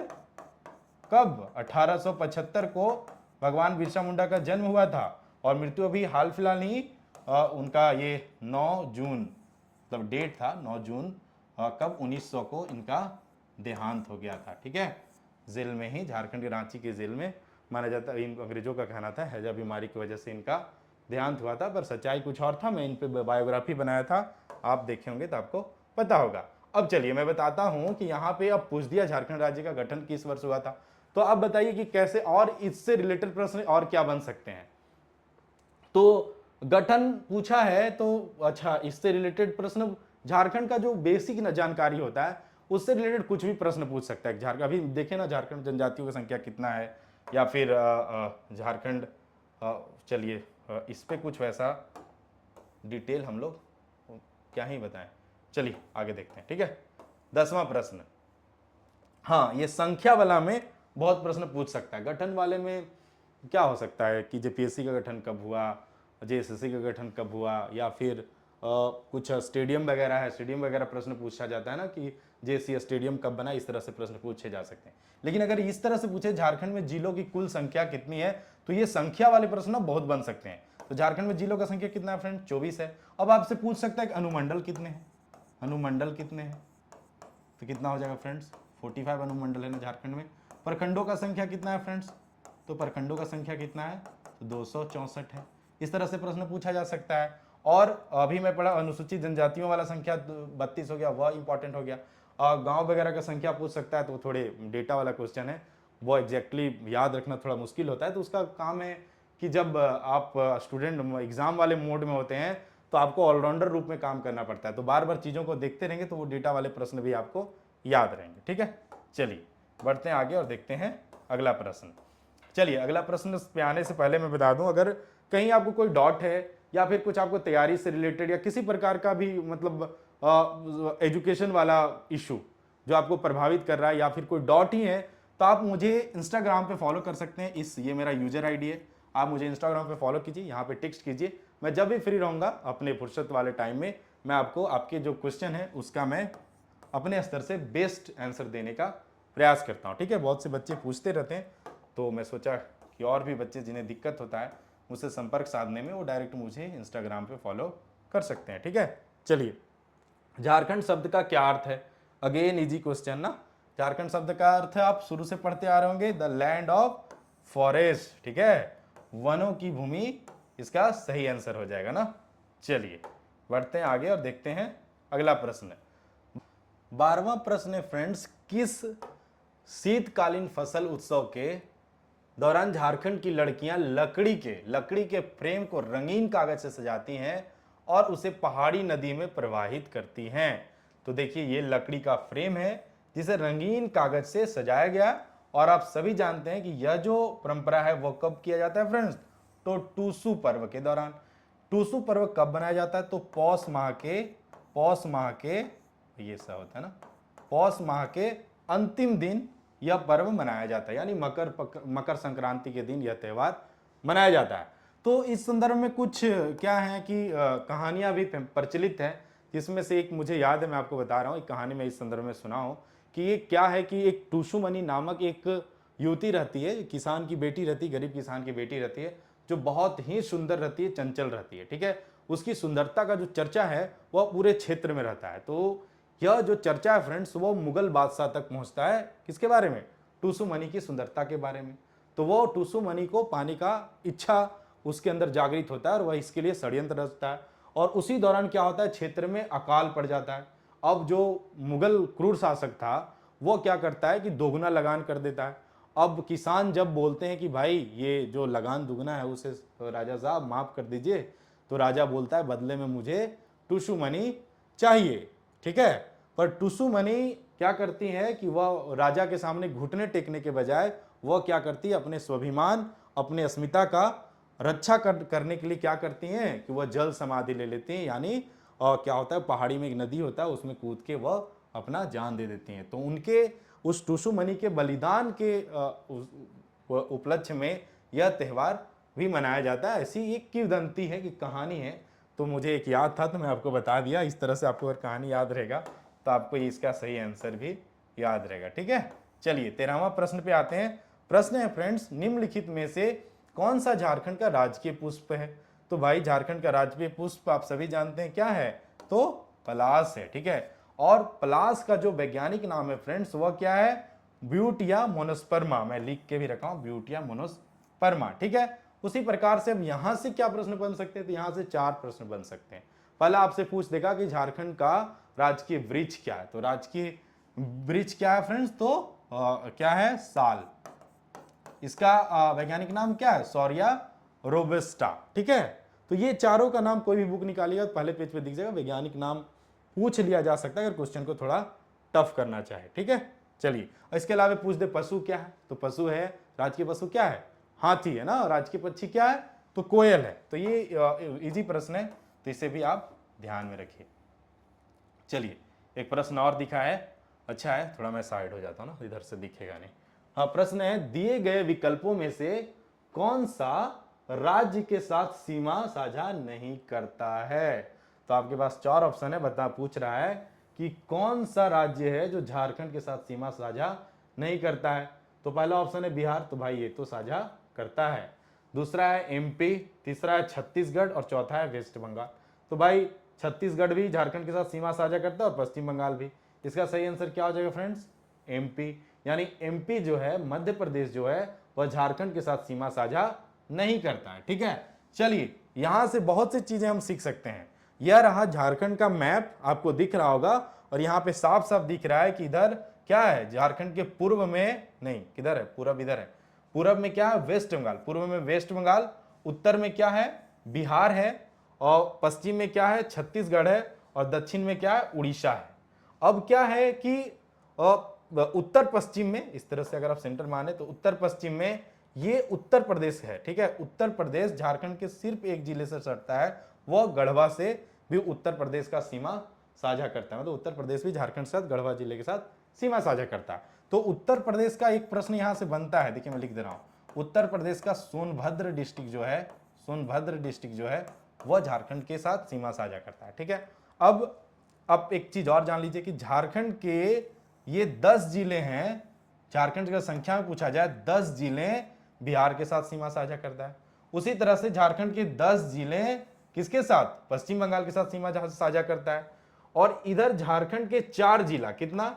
कब, 1875 को भगवान बिरसा मुंडा का जन्म हुआ था, और मृत्यु अभी हाल फिलहाल ही उनका ये 9 जून, मतलब डेट था 9 जून कब, 1900 को इनका देहांत हो गया था। ठीक है, जेल में ही, झारखंड के रांची के जेल में, माना जाता है, इन अंग्रेजों का कहना था हैजा बीमारी की वजह से इनका देहांत हुआ था, पर सच्चाई कुछ और था। मैं इन पे बायोग्राफी बनाया था, आप देखे होंगे तो आपको पता होगा। अब चलिए मैं बताता हूं कि यहाँ पे अब पूछ दिया झारखंड राज्य का गठन किस वर्ष हुआ था, तो अब बताइए कि कैसे, और इससे रिलेटेड प्रश्न और क्या बन सकते हैं। तो गठन पूछा है, तो अच्छा, इससे रिलेटेड प्रश्न, झारखंड का जो बेसिक जानकारी होता है उससे रिलेटेड कुछ भी प्रश्न पूछ सकता है। झारखंड अभी देखे ना, झारखंड जनजातियों की संख्या कितना है, या फिर झारखंड, चलिए इस पे कुछ वैसा डिटेल हम लोग क्या ही बताएं। चलिए आगे देखते हैं। ठीक है, 10वां प्रश्न, हाँ ये संख्या वाला में बहुत प्रश्न पूछ सकता है। गठन वाले में क्या हो सकता है कि जेपीएससी का गठन कब हुआ, जेएसएससी का गठन कब हुआ, या फिर कुछ स्टेडियम वगैरह है, स्टेडियम वगैरह प्रश्न पूछा जाता है ना कि जेएससी स्टेडियम कब बना, इस तरह से प्रश्न पूछे जा सकते हैं। लेकिन अगर इस तरह से पूछे झारखंड में जिलों की कुल संख्या कितनी है, तो ये संख्या वाले प्रश्न बहुत बन सकते हैं। तो झारखंड में जिलों का संख्या कितना है फ्रेंड, 24 है। अब आपसे पूछ सकता है कि अनुमंडल कितने हैं, अनुमंडल कितने हैं, तो कितना हो जाएगा फ्रेंड्स, 45 अनुमंडल है ना झारखंड में। प्रखंडों का संख्या कितना है फ्रेंड्स, तो प्रखंडों का संख्या कितना है, तो 264 है। इस तरह से प्रश्न पूछा जा सकता है। और अभी मैं पढ़ा अनुसूचित जनजातियों वाला संख्या 32 हो गया, वह इंपॉर्टेंट हो गया। गांव वगैरह का संख्या पूछ सकता है, तो थोड़े डेटा वाला क्वेश्चन है, वो एग्जैक्टली याद रखना थोड़ा मुश्किल होता है। तो उसका काम है कि जब आप स्टूडेंट एग्जाम वाले मोड में होते हैं तो आपको ऑलराउंडर रूप में काम करना पड़ता है, तो बार बार चीज़ों को देखते रहेंगे तो वो डेटा वाले प्रश्न भी आपको याद रहेंगे। ठीक है, चलिए बढ़ते हैं आगे और देखते हैं अगला प्रश्न। चलिए अगला प्रश्न पे आने से पहले मैं बता दूं, अगर कहीं आपको कोई डाउट है या फिर कुछ आपको तैयारी से रिलेटेड या किसी प्रकार का भी मतलब एजुकेशन वाला इशू जो आपको प्रभावित कर रहा है या फिर कोई डॉट ही है, तो आप मुझे इंस्टाग्राम पे फॉलो कर सकते हैं। ये मेरा यूजर आईडी है, आप मुझे इंस्टाग्राम पे फॉलो कीजिए, यहाँ पे टेक्स्ट कीजिए। मैं जब भी फ्री रहूँगा अपने फुर्सत वाले टाइम में मैं आपको आपके जो क्वेश्चन है उसका मैं अपने स्तर से बेस्ट आंसर देने का प्रयास करता हूँ। ठीक है, बहुत से बच्चे पूछते रहते हैं, तो मैं सोचा कि और भी बच्चे जिन्हें दिक्कत होता है मुझसे संपर्क साधने में, वो डायरेक्ट मुझे इंस्टाग्राम पे फॉलो कर सकते हैं। ठीक है, चलिए, झारखंड शब्द का क्या अर्थ है? अगेन इजी क्वेश्चन ना। झारखंड शब्द का अर्थ है, आप शुरू से पढ़ते आ रहे होंगे, द लैंड ऑफ फॉरेस्ट। ठीक है, वनों की भूमि इसका सही आंसर हो जाएगा ना। चलिए बढ़ते हैं आगे और देखते हैं अगला प्रश्न। 12वां प्रश्न है फ्रेंड्स, किस शीतकालीन फसल उत्सव के दौरान झारखंड की लड़कियां लकड़ी के फ्रेम को रंगीन कागज से सजाती हैं और उसे पहाड़ी नदी में प्रवाहित करती हैं? तो देखिए, ये लकड़ी का फ्रेम है जिसे रंगीन कागज से सजाया गया, और आप सभी जानते हैं कि यह जो परंपरा है वो कब किया जाता है फ्रेंड्स? तो टूसू पर्व के दौरान। टूसू पर्व कब बनाया जाता है? तो पौष माह के ये सब होता है ना, पौष माह के अंतिम दिन यह पर्व मनाया जाता है, यानी मकर संक्रांति के दिन यह त्योहार मनाया जाता है। तो इस संदर्भ में कुछ क्या है कि कहानियां भी प्रचलित है, जिसमें से एक मुझे याद है, मैं आपको बता रहा हूँ। एक कहानी मैं इस संदर्भ में सुना हूँ कि ये क्या है कि एक टूसुमणि नामक एक युवती रहती है, किसान की बेटी रहती है, गरीब किसान की बेटी रहती है, जो बहुत ही सुंदर रहती है, चंचल रहती है। ठीक है, उसकी सुंदरता का जो चर्चा है वह पूरे क्षेत्र में रहता है। तो यह जो चर्चा है फ्रेंड्स, वो मुगल बादशाह तक पहुंचता है। किसके बारे में? टूसुमणि की सुंदरता के बारे में। तो वो टूसुमणि को पाने का इच्छा उसके अंदर जागृत होता है और वह इसके लिए षड्यंत्र रचता है। और उसी दौरान क्या होता है, क्षेत्र में अकाल पड़ जाता है। अब जो मुगल क्रूर शासक था वो क्या करता है कि दोगुना लगान कर देता है। अब किसान जब बोलते हैं कि भाई ये जो लगान दुगना है उसे राजा साहब माफ कर दीजिए, तो राजा बोलता है बदले में मुझे टूसुमणि चाहिए। ठीक है, पर टूसुमणि क्या करती है कि वह राजा के सामने घुटने टेकने के बजाय वह क्या करती है, अपने स्वाभिमान, अपने अस्मिता का रक्षा करने के लिए क्या करती हैं कि वह जल समाधि ले लेती हैं। यानी क्या होता है, पहाड़ी में एक नदी होता है, उसमें कूद के वह अपना जान दे देती हैं। तो उनके उस टूसुमणि के बलिदान के उपलक्ष्य में यह त्यौहार भी मनाया जाता है। ऐसी एक किंवदंती है कि कहानी है, तो मुझे एक याद था तो मैं आपको बता दिया। इस तरह से आपको अगर कहानी याद रहेगा तो आपको इसका सही आंसर भी याद रहेगा। ठीक है, चलिए 13वां प्रश्न पे आते हैं। प्रश्न है फ्रेंड्स, निम्नलिखित में से कौन सा झारखंड का राजकीय पुष्प है? तो भाई झारखंड का राजकीय पुष्प आप सभी जानते हैं क्या है, तो पलाश है। ठीक है, और पलाश का जो वैज्ञानिक नाम है फ्रेंड्स वह क्या है? Butea monosperma. मैं लिख के भी रखा हूं, ब्यूटिया मोनोस्पर्मा। ठीक है, उसी प्रकार से अब यहां से क्या प्रश्न बन सकते हैं? तो यहां से 4 प्रश्न बन सकते हैं। पहला आपसे पूछ देगा कि झारखंड का राजकीय वृक्ष क्या है? तो राजकीय वृक्ष क्या है फ्रेंड्स? तो क्या है? साल। इसका वैज्ञानिक नाम क्या है? सौरिया रोबस्टा। ठीक है, तो ये चारों का नाम कोई भी बुक निकालिएगा पहले पेज पे दिख जाएगा। वैज्ञानिक नाम पूछ लिया जा सकता है अगर क्वेश्चन को थोड़ा टफ करना चाहे। ठीक है, चलिए, इसके अलावा पूछ दे पशु क्या है? तो पशु है, राजकीय पशु क्या है? हाथी है ना। राजकीय पक्षी क्या है? तो कोयल है। तो ये इजी प्रश्न है, तो इसे भी आप ध्यान में रखिए। चलिए, एक प्रश्न और दिखा है, अच्छा है, थोड़ा मैं साइड हो जाता हूं ना, इधर से दिखेगा नहीं। हाँ, प्रश्न है, दिए गए विकल्पों में से कौन सा राज्य के साथ सीमा साझा नहीं करता है? तो आपके पास 4 ऑप्शन है, पूछ रहा है कि कौन सा राज्य है जो झारखंड के साथ सीमा साझा नहीं करता है। तो पहला ऑप्शन है बिहार, तो भाई ये तो साझा करता है। दूसरा है एमपी, तीसरा है छत्तीसगढ़ और चौथा है वेस्ट बंगाल। तो भाई छत्तीसगढ़ भी झारखंड के साथ सीमा साझा करता है और पश्चिम बंगाल भी। इसका सही आंसर क्या हो जाएगा फ्रेंड्स? एमपी। यानी एमपी जो है, मध्य प्रदेश जो है, वह झारखंड के साथ सीमा साझा नहीं करता है। ठीक है, चलिए, यहां से बहुत सी चीजें हम सीख सकते हैं। यह रहा झारखंड का मैप, आपको दिख रहा होगा, और यहाँ पे साफ साफ दिख रहा है कि इधर क्या है, झारखंड के पूर्व में नहीं, किधर है, पूरब इधर है। पूरब में क्या है? वेस्ट बंगाल। पूर्व में वेस्ट बंगाल, उत्तर में क्या है? बिहार है, और पश्चिम में क्या है? छत्तीसगढ़ है, और दक्षिण में क्या है? उड़ीसा है। अब क्या है कि उत्तर पश्चिम में, इस तरह से अगर आप सेंटर माने तो उत्तर पश्चिम में ये उत्तर प्रदेश है। ठीक है, उत्तर प्रदेश झारखंड के सिर्फ एक जिले से सटता है, वह गढ़वा से भी उत्तर प्रदेश का सीमा साझा करता है। मतलब उत्तर प्रदेश भी झारखंड के साथ, गढ़वा जिले के साथ सीमा साझा करता है। तो उत्तर प्रदेश का एक प्रश्न यहां से बनता है, देखिए मैं लिख दे रहा हूं, उत्तर प्रदेश का सोनभद्र डिस्ट्रिक्ट जो है, सोनभद्र डिस्ट्रिक्ट जो है वह झारखंड के साथ सीमा साझा करता है। ठीक है, अब एक चीज और जान लीजिए कि झारखंड के ये 10 जिले हैं, झारखंड का संख्या में पूछा जाए 10 जिले बिहार के साथ सीमा साझा करता है। उसी तरह से झारखंड के 10 जिले किसके साथ, पश्चिम बंगाल के साथ सीमा साझा करता है। और इधर झारखंड के 4 जिला, कितना,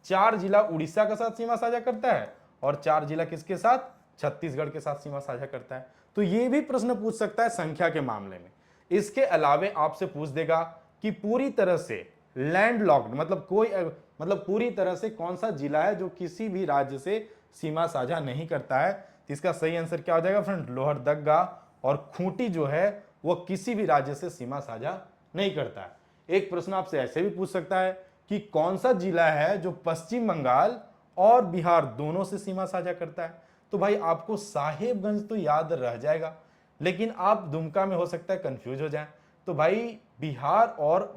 4 जिला उड़ीसा के साथ सीमा साझा करता है और 4 जिला किसके साथ, छत्तीसगढ़ के साथ सीमा साझा करता है। तो ये भी प्रश्न पूछ सकता है संख्या के मामले में। इसके अलावे आपसे पूछ देगा कि पूरी तरह से लैंडलॉक्ड, मतलब पूरी तरह से कौन सा जिला है जो किसी भी राज्य से सीमा साझा नहीं करता है। तो इसका सही आंसर क्या हो जाएगा फ्रेंड, लोहरदगा और खूंटी जो है वो किसी भी राज्य से सीमा साझा नहीं करता है। एक प्रश्न आपसे ऐसे भी पूछ सकता है कि कौन सा जिला है जो पश्चिम बंगाल और बिहार दोनों से सीमा साझा करता है। तो भाई आपको साहेबगंज तो याद रह जाएगा, लेकिन आप दुमका में हो सकता है कंफ्यूज हो जाएं। तो भाई बिहार और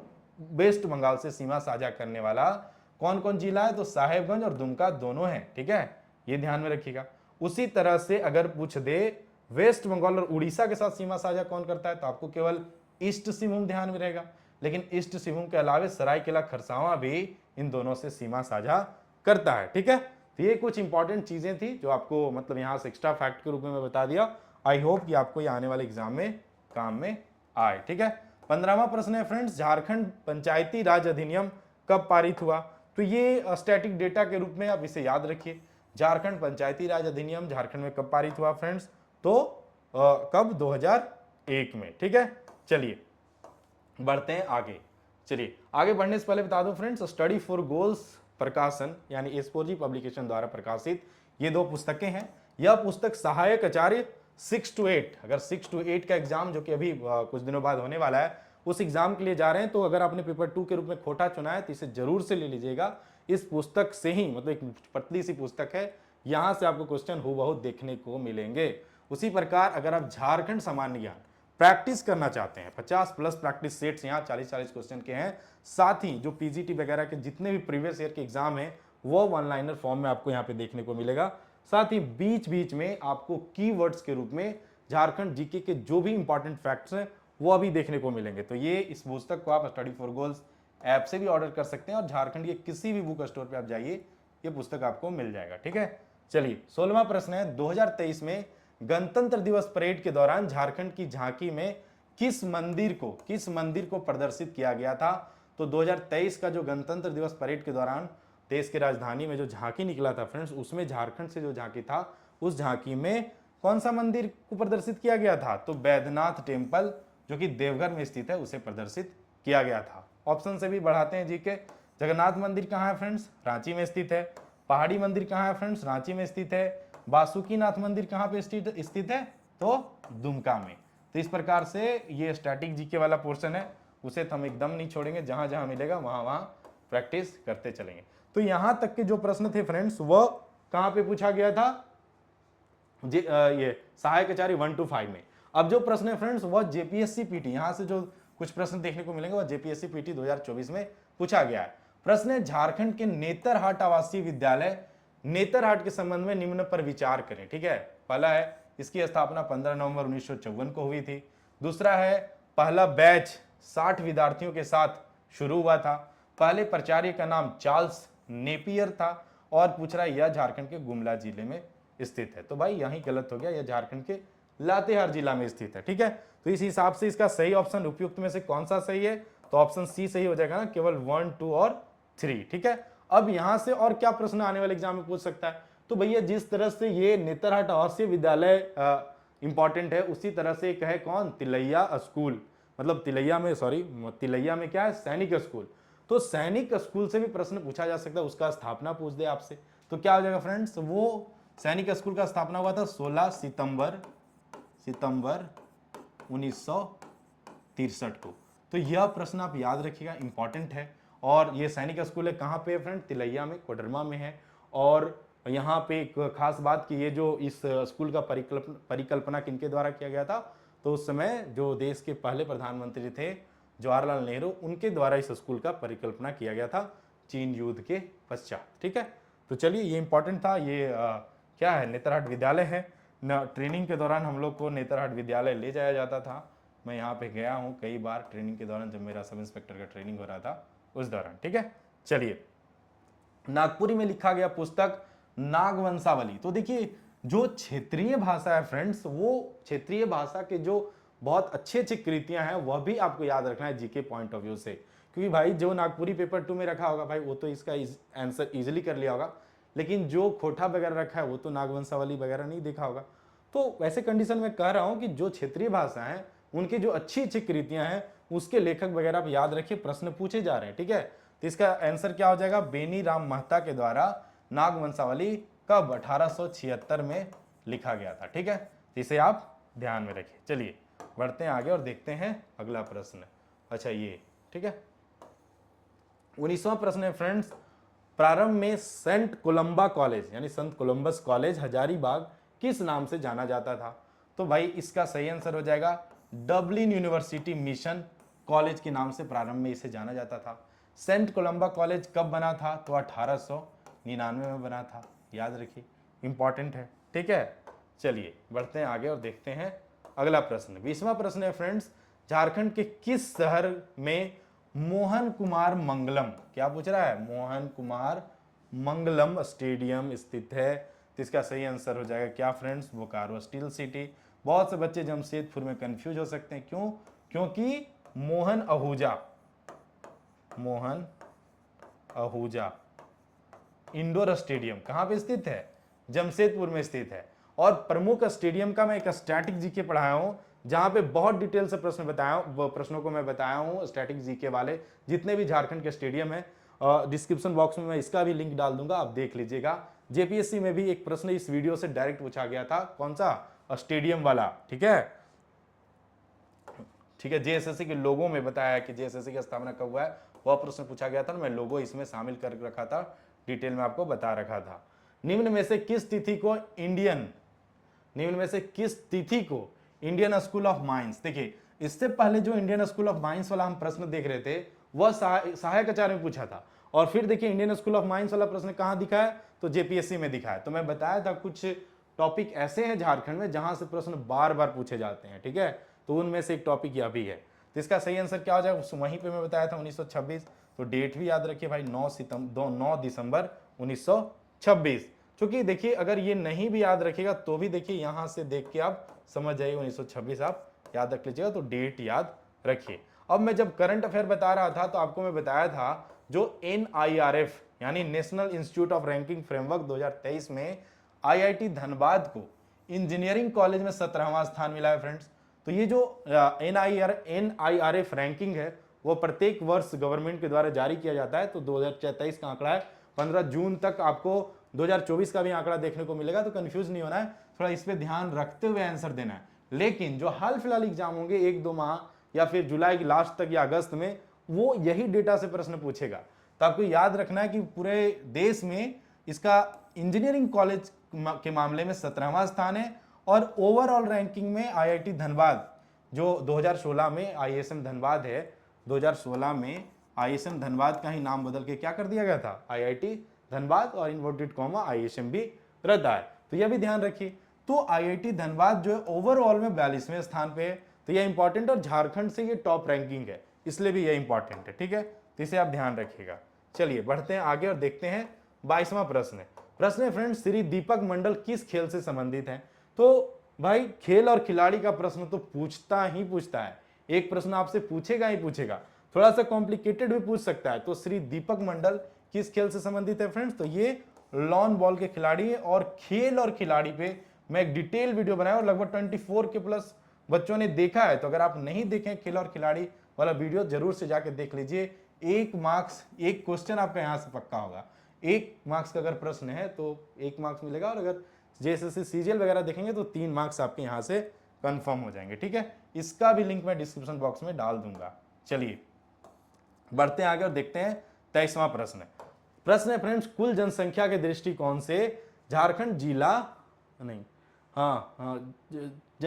वेस्ट बंगाल से सीमा साझा करने वाला कौन कौन जिला है, तो साहेबगंज और दुमका दोनों हैं। ठीक है, ये ध्यान में रखिएगा। उसी तरह से अगर पूछ दे वेस्ट बंगाल और उड़ीसा के साथ सीमा साझा कौन करता है, तो आपको केवल ईस्ट सिंहभूम ध्यान में रहेगा। लेकिन ईस्ट सिंहभूम के अलावे सरायकेला खरसावां भी इन दोनों से सीमा साझा करता है। ठीक है, तो ये कुछ इंपॉर्टेंट चीजें थी जो आपको मतलब यहां से एक्स्ट्रा फैक्ट के रूप में मैं बता दिया। आई होप कि आपको ये आने वाले एग्जाम में काम में आए। ठीक है, 15वां प्रश्न है फ्रेंड्स, झारखंड पंचायती राज अधिनियम कब पारित हुआ। तो ये स्टैटिक डेटा के रूप में आप इसे याद रखिए। झारखंड पंचायती राज अधिनियम झारखंड में कब पारित हुआ फ्रेंड्स, तो कब, 2001 में। ठीक है, चलिए बढ़ते हैं आगे। चलिए आगे बढ़ने से पहले बता दूं फ्रेंड्स, स्टडी फॉर गोल्स प्रकाशन यानी एस्पोजी पब्लिकेशन द्वारा प्रकाशित ये 2 पुस्तकें हैं। यह पुस्तक सहायक आचार्य 6 to 8, अगर 6 to 8 का एग्जाम जो कि अभी कुछ दिनों बाद होने वाला है उस एग्जाम के लिए जा रहे हैं, तो अगर आपने पेपर 2 के रूप में खोटा चुना है तो इसे जरूर से ले लीजिएगा। इस पुस्तक से ही, मतलब एक पतली सी पुस्तक है, यहां से आपको क्वेश्चन हूबहू देखने को मिलेंगे। उसी प्रकार अगर आप झारखंड सामान्य ज्ञान प्रैक्टिस करना चाहते हैं, 50+ प्रैक्टिस सेट्स यहाँ 40-40 क्वेश्चन के हैं, साथ ही जो पीजीटी वगैरह के जितने भी प्रीवियस ईयर के एग्जाम हैं वो वन लाइनर फॉर्म में आपको यहाँ पे देखने को मिलेगा। साथ ही बीच बीच में आपको कीवर्ड्स के रूप में झारखंड जीके के जो भी इंपॉर्टेंट फैक्ट्स हैं वो अभी देखने को मिलेंगे। तो ये इस पुस्तक को आप स्टडी फॉर गोल्स ऐप से भी ऑर्डर कर सकते हैं और झारखंड के किसी भी बुक स्टोर पे आप जाइए, ये पुस्तक आपको मिल जाएगा। ठीक है, चलिए 16वां प्रश्न है, 2023 में गणतंत्र दिवस परेड के दौरान झारखंड की झांकी में किस मंदिर को प्रदर्शित किया गया था। तो 2023 का जो गणतंत्र दिवस परेड के दौरान देश की राजधानी में जो झांकी निकला था फ्रेंड्स, उसमें झारखंड से जो झांकी था उस झांकी में कौन सा मंदिर को प्रदर्शित किया गया था, तो बैद्यनाथ टेम्पल जो कि देवघर में स्थित है उसे प्रदर्शित किया गया था। ऑप्शन से भी बढ़ाते हैं जी के, जगन्नाथ मंदिर कहाँ है फ्रेंड्स, रांची में स्थित है। पहाड़ी मंदिर कहाँ है फ्रेंड्स, रांची में स्थित है। बासुकीनाथ मंदिर कहाँ पे स्थित है, तो दुमका में। तो इस प्रकार से ये स्टैटिक जीके वाला पोर्शन है उसे तो हम एकदम नहीं छोड़ेंगे, जहां जहां मिलेगा वहां वहां प्रैक्टिस करते चलेंगे। तो यहां तक के जो प्रश्न थे फ्रेंड्स वह कहां पे पूछा गया था, ये सहायक आचार्य 1 to 5 में। अब जो प्रश्न है फ्रेंड्स वह जेपीएससी पीटी, यहां से जो कुछ प्रश्न देखने को मिलेंगे वह जेपीएससी पीटी 2024 में पूछा गया है। प्रश्न है, झारखंड के नेतरहाट आवासीय विद्यालय नेतरहाट के संबंध में निम्न पर विचार करें। ठीक है, पहला है इसकी स्थापना 15 नवंबर 1954 को हुई थी। दूसरा है पहला बैच 60 विद्यार्थियों के साथ शुरू हुआ था। पहले प्राचार्य का नाम चार्ल्स नेपियर था और पूछ रहा है यह झारखंड के गुमला जिले में स्थित है। तो भाई यही गलत हो गया, यह झारखंड के लातेहार जिला में स्थित है। ठीक है, तो इस हिसाब से इसका सही ऑप्शन उपयुक्त में से कौन सा सही है, तो ऑप्शन सी सही हो जाएगा ना, केवल 1, 2 और 3। ठीक है, अब यहां से और क्या प्रश्न आने वाले एग्जाम में पूछ सकता है, तो भैया जिस तरह से ये नेतरहाट आवासीय विद्यालय इंपॉर्टेंट है उसी तरह से एक है कौन, तिलैया स्कूल, मतलब तिलैया में क्या है, सैनिक स्कूल। तो सैनिक स्कूल से भी प्रश्न पूछा जा सकता है, उसका स्थापना पूछ दे आपसे तो क्या हो जाएगा फ्रेंड्स, वो सैनिक स्कूल का स्थापना हुआ था 16 सितंबर 1963 को। तो यह प्रश्न आप याद रखिएगा, इंपॉर्टेंट है। और ये सैनिक स्कूल है कहाँ पे है फ्रेंड, तिलैया में, कोडरमा में है। और यहाँ पे एक खास बात कि ये जो इस स्कूल का परिकल्पना किनके द्वारा किया गया था, तो उस समय जो देश के पहले प्रधानमंत्री थे जवाहरलाल नेहरू, उनके द्वारा इस स्कूल का परिकल्पना किया गया था चीन युद्ध के पश्चात। ठीक है, तो चलिए ये इंपॉर्टेंट था। ये क्या है, नेतरहाट विद्यालय है न। ट्रेनिंग के दौरान हम लोग को नेतरहाट विद्यालय ले जाया जाता था। मैं यहाँ पे गया हूँ कई बार ट्रेनिंग के दौरान, जब मेरा सब इंस्पेक्टर का ट्रेनिंग हो रहा था उस दौरान। ठीक है, चलिए नागपुरी में लिखा गया पुस्तक नागवंशावली। तो देखिए जो क्षेत्रीय भाषा है फ्रेंड्स, वो क्षेत्रीय भाषा के जो बहुत अच्छी अच्छी कृतियां हैं वह भी आपको याद रखना है जीके पॉइंट ऑफ व्यू से। क्योंकि भाई जो नागपुरी पेपर 2 में रखा होगा भाई वो तो इसका आंसर इजीली कर लिया होगा, लेकिन जो खोटा वगैरह रखा है वो तो नागवंशावली वगैरह नहीं देखा होगा। तो वैसे कंडीशन में कह रहा हूं कि जो क्षेत्रीय भाषा है उनकी जो अच्छी अच्छी कृतियां हैं उसके लेखक वगैरह आप याद रखिए, प्रश्न पूछे जा रहे हैं। ठीक है, तो इसका आंसर क्या हो जाएगा, बेनी राम महता के द्वारा नागवंशावली कब 1876 में लिखा गया था। ठीक है, तो इसे आप ध्यान में रखिए। चलिए बढ़ते हैं आगे और देखते हैं अगला प्रश्न। अच्छा ये ठीक है, 19वां प्रश्न है फ्रेंड्स, प्रारंभ में सेंट कोलंबा कॉलेज यानी संत कोलंबस कॉलेज हजारीबाग किस नाम से जाना जाता था। तो भाई इसका सही आंसर हो जाएगा डबलिन यूनिवर्सिटी मिशन कॉलेज के नाम से प्रारंभ में इसे जाना जाता था। सेंट कोलंबा कॉलेज कब बना था, तो 1899 में बना था, याद रखिए, इंपॉर्टेंट है। ठीक है, चलिए बढ़ते हैं आगे और देखते हैं अगला प्रश्न। 20वां प्रश्न है फ्रेंड्स, झारखंड के किस शहर में मोहन कुमार मंगलम, क्या पूछ रहा है, मोहन कुमार मंगलम स्टेडियम स्थित है। तो इसका सही आंसर हो जाएगा क्या फ्रेंड्स, बोकारो स्टील सिटी। बहुत से बच्चे जमशेदपुर में कंफ्यूज हो सकते हैं, क्यों, क्योंकि मोहन आहूजा इंडोर स्टेडियम कहां पे स्थित है, जमशेदपुर में स्थित है। और प्रमुख स्टेडियम का मैं एक स्टैटिक जीके पढ़ाया हूं, जहां पे बहुत डिटेल से प्रश्न बताया, प्रश्नों को मैं बताया हूं स्टैटिक जीके वाले, जितने भी झारखंड के स्टेडियम है। डिस्क्रिप्शन बॉक्स में मैं इसका भी लिंक डाल दूंगा, आप देख लीजिएगा। जेपीएससी में भी एक प्रश्न इस वीडियो से डायरेक्ट पूछा गया था, कौन सा, स्टेडियम वाला। ठीक है, ठीक है, जेएसएससी के लोगों में बताया है कि जेएसएससी की स्थापना कब हुआ है, वह प्रश्न पूछा गया था, मैं लोगो इसमें शामिल कर रखा था, डिटेल में आपको बता रखा था। निम्न में से किस तिथि को इंडियन स्कूल ऑफ माइंस, देखिए इससे पहले जो इंडियन स्कूल ऑफ माइंस वाला हम प्रश्न देख रहे थे वह सहायक आचार्य में पूछा था, और फिर देखिए इंडियन स्कूल ऑफ माइंस वाला प्रश्न कहां दिखा है, तो जेपीएससी में दिखा है। तो मैं बताया था कुछ टॉपिक ऐसे हैं झारखंड में जहां से प्रश्न बार बार पूछे जाते हैं। ठीक है, तो उनमें से एक टॉपिक यह भी है। तो इसका सही आंसर क्या हो जाएगा, वहीं पे मैं बताया था 1926। तो डेट भी याद रखिए भाई, 9 दिसंबर 1926। क्योंकि देखिए अगर ये नहीं भी याद रखिएगा तो भी देखिए यहां से देख के आप समझ जाइए 1926 आप याद रख लीजिएगा, तो डेट याद रखिए। अब मैं जब करंट अफेयर बता रहा था तो आपको मैं बताया था जो NIRF यानी national institute of ranking framework 2023 में IIT धनबाद को इंजीनियरिंग कॉलेज में 17वां स्थान मिला है फ्रेंड्स। तो ये जो NIRF रैंकिंग है वो प्रत्येक वर्ष गवर्नमेंट के द्वारा जारी किया जाता है। तो 2023 का आंकड़ा है, 15 जून तक आपको 2024 का भी आंकड़ा देखने को मिलेगा, तो कंफ्यूज नहीं होना है, थोड़ा इस पे ध्यान रखते हुए आंसर देना है। लेकिन जो हाल फिलहाल एग्जाम होंगे 1-2 माह या फिर जुलाई के लास्ट तक या अगस्त में, वो यही डेटा से प्रश्न पूछेगा। तो आपको याद रखना है कि पूरे देश में इसका इंजीनियरिंग कॉलेज के मामले में 17वां स्थान है, और ओवरऑल रैंकिंग में IIT धनबाद जो 2016 में ISM धनबाद है, 2016 में ISM धनबाद का ही नाम बदल के क्या कर दिया गया था, IIT धनबाद, और इन्वर्टेड कॉमा ISM भी रद्दा है, तो यह भी ध्यान रखिए। तो IIT धनबाद जो है ओवरऑल में 42वें स्थान पे है, तो यह इंपॉर्टेंट, और झारखंड से ये टॉप रैंकिंग है, इसलिए भी यह इंपॉर्टेंट है। ठीक है, तो इसे आप ध्यान रखिएगा। चलिए बढ़ते हैं आगे और देखते हैं 22वां प्रश्न। प्रश्न है फ्रेंड्स, श्री दीपक मंडल किस खेल से संबंधित है। तो भाई खेल और खिलाड़ी का प्रश्न तो पूछता है, एक प्रश्न आपसे पूछेगा ही पूछेगा, थोड़ा सा कॉम्प्लिकेटेड भी पूछ सकता है। तो श्री दीपक मंडल किस खेल से संबंधित है फ्रेंड्स, तो ये लॉन बॉल के खिलाड़ी है। और खेल और खिलाड़ी पे मैं एक डिटेल वीडियो बनाया और लगभग 24 के प्लस बच्चों ने देखा है। तो अगर आप नहीं देखें खेल और खिलाड़ी वाला वीडियो, जरूर से जाके देख लीजिए। 1 मार्क्स, एक क्वेश्चन आपका यहाँ से पक्का होगा, 1 मार्क्स का अगर प्रश्न है तो 1 मार्क्स मिलेगा, और अगर जैसे सीजीएल वगैरह देखेंगे तो 3 मार्क्स आपके यहाँ से कंफर्म हो जाएंगे। ठीक है, इसका भी लिंक मैं डिस्क्रिप्शन बॉक्स में डाल दूंगा। चलिए बढ़ते हैं आगे और देखते हैं 23वां प्रश्न। प्रश्न है फ्रेंड्स, कुल जनसंख्या के दृष्टिकोण से झारखंड जिला नहीं,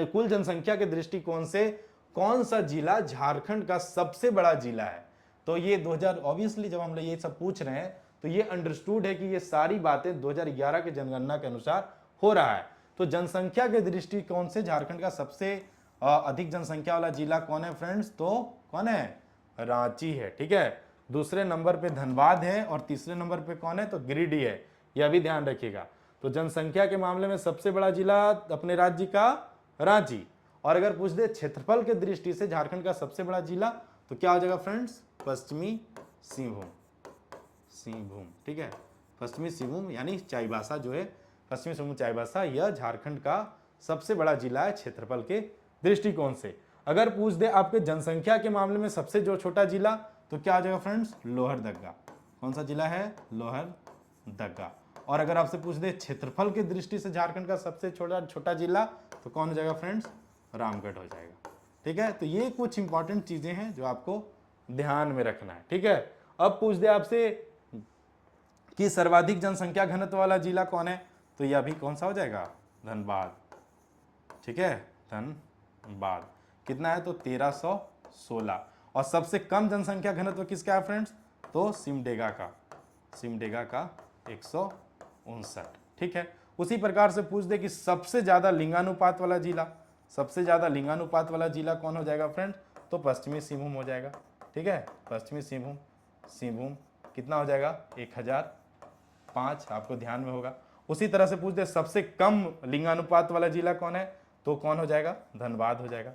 कुल जनसंख्या के दृष्टिकोण से कौन सा जिला झारखंड का सबसे बड़ा जिला है। तो ये 2000 ऑब्वियसली जब हम लोग ये सब पूछ रहे हैं तो ये अंडरस्टूड है कि ये सारी बातें 2011 के जनगणना के अनुसार हो रहा है। तो जनसंख्या के दृष्टिकोण से झारखंड का सबसे अधिक जनसंख्या वाला जिला कौन है फ्रेंड्स? तो कौन है? रांची है। ठीक है, दूसरे नंबर पे धनबाद है और तीसरे नंबर पे कौन है? तो गिरिडीह है। यह भी ध्यान रखिएगा। तो जनसंख्या के मामले में सबसे बड़ा जिला अपने राज्य का रांची। और अगर पूछ दे क्षेत्रफल के दृष्टि से झारखंड का सबसे बड़ा जिला तो क्या हो जाएगा फ्रेंड्स? पश्चिमी सिंहभूम। सिंहभूम, ठीक है, पश्चिमी सिंहभूम यानी चाईबासा जो है, पश्चिमी सिंहभूम चाईबासा, यह झारखंड का सबसे बड़ा जिला है क्षेत्रफल के दृष्टिकोण से। अगर पूछ दे आपके जनसंख्या के मामले में सबसे जो छोटा जिला तो क्या आ जाएगा फ्रेंड्स? लोहरदगा। कौन सा जिला है? लोहरदगा। और अगर आपसे पूछ दे क्षेत्रफल की दृष्टि से झारखंड का सबसे छोटा जिला तो कौन हो जाएगा फ्रेंड्स? रामगढ़ हो जाएगा। ठीक है, तो ये कुछ इंपॉर्टेंट चीजें हैं जो आपको ध्यान में रखना है। ठीक है, अब पूछ दे आपसे कि सर्वाधिक जनसंख्या घनत्व वाला जिला कौन है तो यह भी कौन सा हो जाएगा? धनबाद। ठीक है, धनबाद। कितना है? तो 1316। और सबसे कम जनसंख्या घनत्व किसका है फ्रेंड्स? तो सिमडेगा का। सिमडेगा का 159। ठीक है, उसी प्रकार से पूछ दे कि सबसे ज्यादा लिंगानुपात वाला जिला, सबसे ज्यादा लिंगानुपात वाला जिला कौन हो जाएगा फ्रेंड्स? तो पश्चिमी सिंहभूम हो जाएगा। ठीक है, पश्चिमी सिंहभूम। सिंहभूम कितना हो जाएगा? 1005, आपको ध्यान में होगा। उसी तरह से पूछ दे सबसे कम लिंगानुपात वाला जिला कौन है तो कौन हो जाएगा? धनबाद हो जाएगा।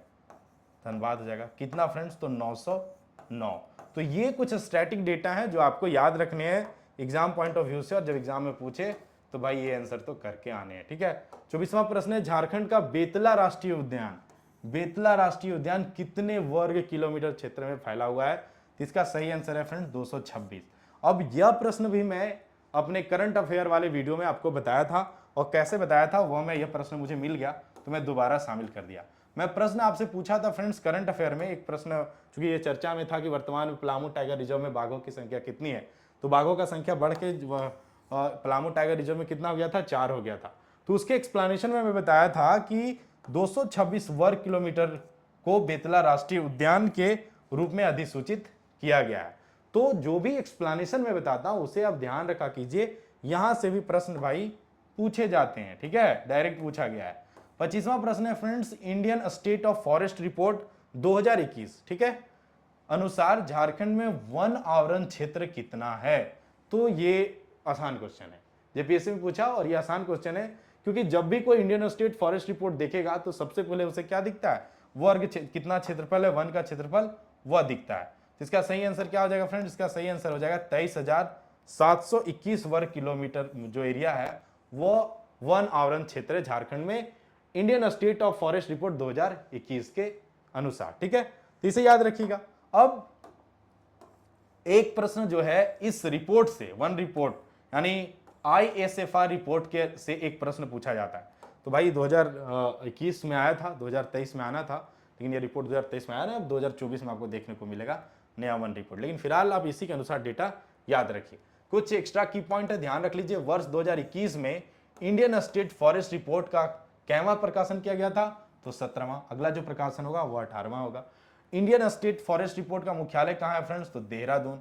धनबाद हो जाएगा। कितना फ्रेंड्स? तो 909। तो ये कुछ स्टैटिक डेटा है जो आपको याद रखने हैं एग्जाम पॉइंट ऑफ व्यू से, और जब एग्जाम में पूछे तो भाई ये आंसर तो करके आने हैं। ठीक है, 24वां प्रश्न है झारखंड का बेतला राष्ट्रीय उद्यान, बेतला राष्ट्रीय उद्यान कितने वर्ग किलोमीटर क्षेत्र में फैला हुआ है? तो इसका सही आंसर है फ्रेंड्स 226। अब यह प्रश्न भी मैं अपने करंट अफेयर वाले वीडियो में आपको बताया था, और कैसे बताया था वह मैं, यह प्रश्न मुझे मिल गया तो मैं दोबारा शामिल कर दिया। मैं प्रश्न आपसे पूछा था फ्रेंड्स करंट अफेयर में, एक प्रश्न चूंकि ये चर्चा में था कि वर्तमान में पलामू टाइगर रिजर्व में बाघों की संख्या कितनी है, तो बाघों का संख्या बढ़ के पलामू टाइगर रिजर्व में कितना हो गया था? 4 हो गया था। तो उसके एक्सप्लेनेशन में मैं बताया था कि 226 वर्ग किलोमीटर को बेतला राष्ट्रीय उद्यान के रूप में अधिसूचित किया गया है। तो जो भी एक्सप्लेनेशन में बताता हूं उसे आप ध्यान रखा कीजिए, यहां से भी प्रश्न भाई पूछे जाते हैं। ठीक है, डायरेक्ट पूछा गया है। 25वां प्रश्न है friends Indian state of forest report 2021, ठीक है, अनुसार झारखंड में वन आवरण क्षेत्र कितना है? तो ये आसान क्वेश्चन है, जेपीएससी में पूछा, और ये आसान क्वेश्चन है क्योंकि जब भी कोई इंडियन स्टेट फॉरेस्ट रिपोर्ट देखेगा तो सबसे पहले उसे क्या दिखता है? वर्ग कितना क्षेत्रफल है, वन का क्षेत्रफल, वह दिखता है। तो इसका सही आंसर क्या हो जाएगा फ्रेंड्स? इसका सही आंसर हो जाएगा 23,721 वर्ग किलोमीटर जो एरिया है वो वन आवरण क्षेत्र है झारखंड में, Indian state of forest report 2021 के अनुसार। ठीक है, तो इसे याद रखिएगा। अब एक प्रश्न जो है इस रिपोर्ट से, वन रिपोर्ट यानी ISFR रिपोर्ट के से एक प्रश्न पूछा जाता है। तो भाई 2021 में आया था, 2023 में आना था, लेकिन ये रिपोर्ट 2023 में आया ना, अब 2024 में आपको देखने को मिलेगा नया वन रिपोर्ट। लेकिन फिलहाल आप इसी के अनुसार डेटा याद रखिए। कुछ एक्स्ट्रा की पॉइंट है, ध्यान रख लीजिए। वर्ष 2021 में इंडियन स्टेट फॉरेस्ट रिपोर्ट का कैवा प्रकाशन किया गया था? तो 17वां। अगला जो प्रकाशन होगा वह 18वां होगा। इंडियन स्टेट फॉरेस्ट रिपोर्ट का मुख्यालय कहां है फ्रेंड्स? तो देहरादून।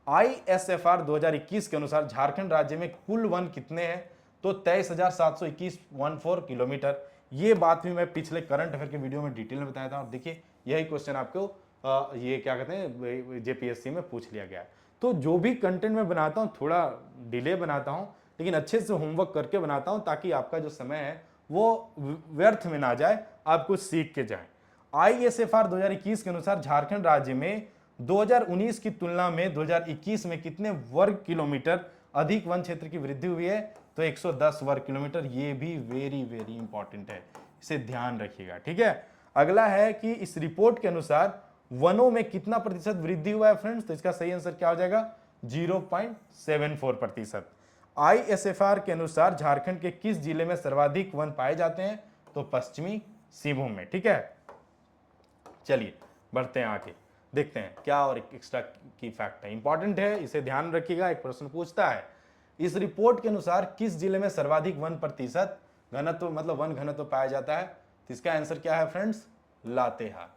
ISFR 2021 के अनुसार झारखंड राज्य में कुल वन कितने हैं? तो 23,721 किलोमीटर। ये बात भी मैं पिछले करंट अफेयर के वीडियो में डिटेल में बताया था, और देखिए यही क्वेश्चन आपको ये क्या कहते हैं जेपीएससी में पूछ लिया गया है। तो जो भी कंटेंट मैं बनाता हूँ थोड़ा डिले बनाता हूँ, लेकिन अच्छे से होमवर्क करके बनाता हूँ ताकि आपका जो समय है वो व्यर्थ में ना जाए, आप कुछ सीख के जाएं। ISFR 2021 के अनुसार झारखंड राज्य में 2019 की तुलना में 2021 में कितने वर्ग किलोमीटर अधिक वन क्षेत्र की वृद्धि हुई है? तो 110 वर्ग किलोमीटर। ये भी वेरी वेरी इंपॉर्टेंट है, इसे ध्यान रखिएगा। ठीक है, अगला है कि इस रिपोर्ट के अनुसार वनों में कितना प्रतिशत वृद्धि हुआ है फ्रेंड्स? तो इसका सही आंसर क्या हो जाएगा? 0.74%। ISFR के अनुसार झारखंड के किस जिले में सर्वाधिक वन पाए जाते हैं? तो पश्चिमी सिंहभूम में। ठीक है, चलिए बढ़ते हैं आगे, देखते हैं क्या और एक्स्ट्रा की फैक्ट है, इंपॉर्टेंट है, इसे ध्यान रखिएगा। एक प्रश्न पूछता है इस रिपोर्ट के अनुसार किस जिले में सर्वाधिक वन प्रतिशत घनत्व मतलब वन घनत्व पाया जाता है? तो इसका आंसर क्या है फ्रेंड्स? लातेहार।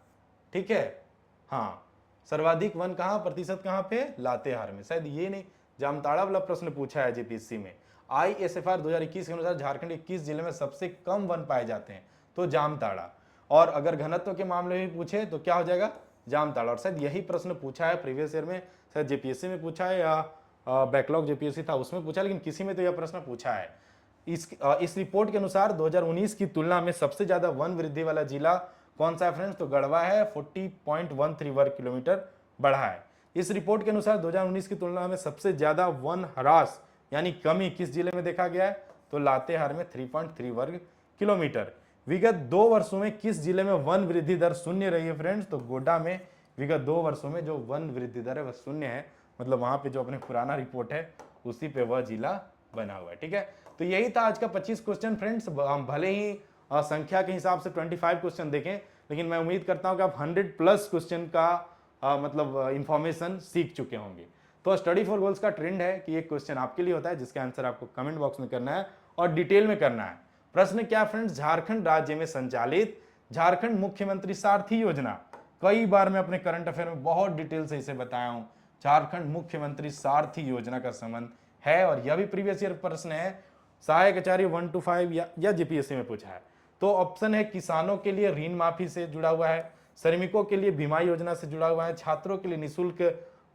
ठीक है, हाँ, सर्वाधिक वन कहाँ, प्रतिशत कहाँ पे, लातेहार में। शायद ये नहीं, जामताड़ा वाला प्रश्न पूछा है जेपीएससी में। ISFR 2021 के अनुसार झारखंड के किस जिले में सबसे कम वन पाए जाते हैं, तो जामताड़ा। और अगर घनत्व के मामले में पूछे तो क्या हो जाएगा, जामताड़ा। और शायद यही प्रश्न पूछा है प्रीवियस ईयर में, शायद जेपीएससी में पूछा है या बैकलॉग जेपीएससी था उसमें पूछा, लेकिन किसी में तो यह प्रश्न पूछा है। इस रिपोर्ट के अनुसार 2019 की तुलना में सबसे ज्यादा वन वृद्धि वाला जिला कौन सा है फ्रेंड्स, तो गढ़वा है, 40.13 वर्ग किलोमीटर बढ़ा है। इस रिपोर्ट के अनुसार 2019 की तुलना में सबसे ज्यादा वन ह्रास यानी कमी किस जिले में देखा गया है, तो लातेहार में 3.3 वर्ग किलोमीटर। विगत 2 वर्षों में किस जिले में वन वृद्धि दर शून्य रही है फ्रेंड्स, तो गोड्डा में विगत 2 वर्षों में जो वन वृद्धि दर है वह शून्य है, मतलब वहां पे जो अपने पुराना रिपोर्ट है उसी पे वह जिला बना हुआ है। ठीक है, तो यही था आज का 25 क्वेश्चन फ्रेंड्स। हम भले ही संख्या के हिसाब से 25 क्वेश्चन देखें, लेकिन मैं उम्मीद करता हूं कि आप 100+ क्वेश्चन का मतलब इंफॉर्मेशन सीख चुके होंगे। तो स्टडी फॉर गोल्स का ट्रेंड है कि एक क्वेश्चन आपके लिए होता है जिसका आंसर आपको कमेंट बॉक्स में करना है और डिटेल में करना है। प्रश्न क्या फ्रेंड्स, झारखंड राज्य में संचालित झारखंड मुख्यमंत्री सारथी योजना, कई बार मैं अपने करंट अफेयर में बहुत डिटेल से इसे बताया हूं। झारखंड मुख्यमंत्री सारथी योजना का संबंध है और यह भी प्रीवियस ईयर प्रश्न है, सहायक आचार्य 1 to 5 या जीपीएससी में पूछा है। तो ऑप्शन है किसानों के लिए ऋण माफी से जुड़ा हुआ है, श्रमिकों के लिए बीमा योजना से जुड़ा हुआ है, छात्रों के लिए निःशुल्क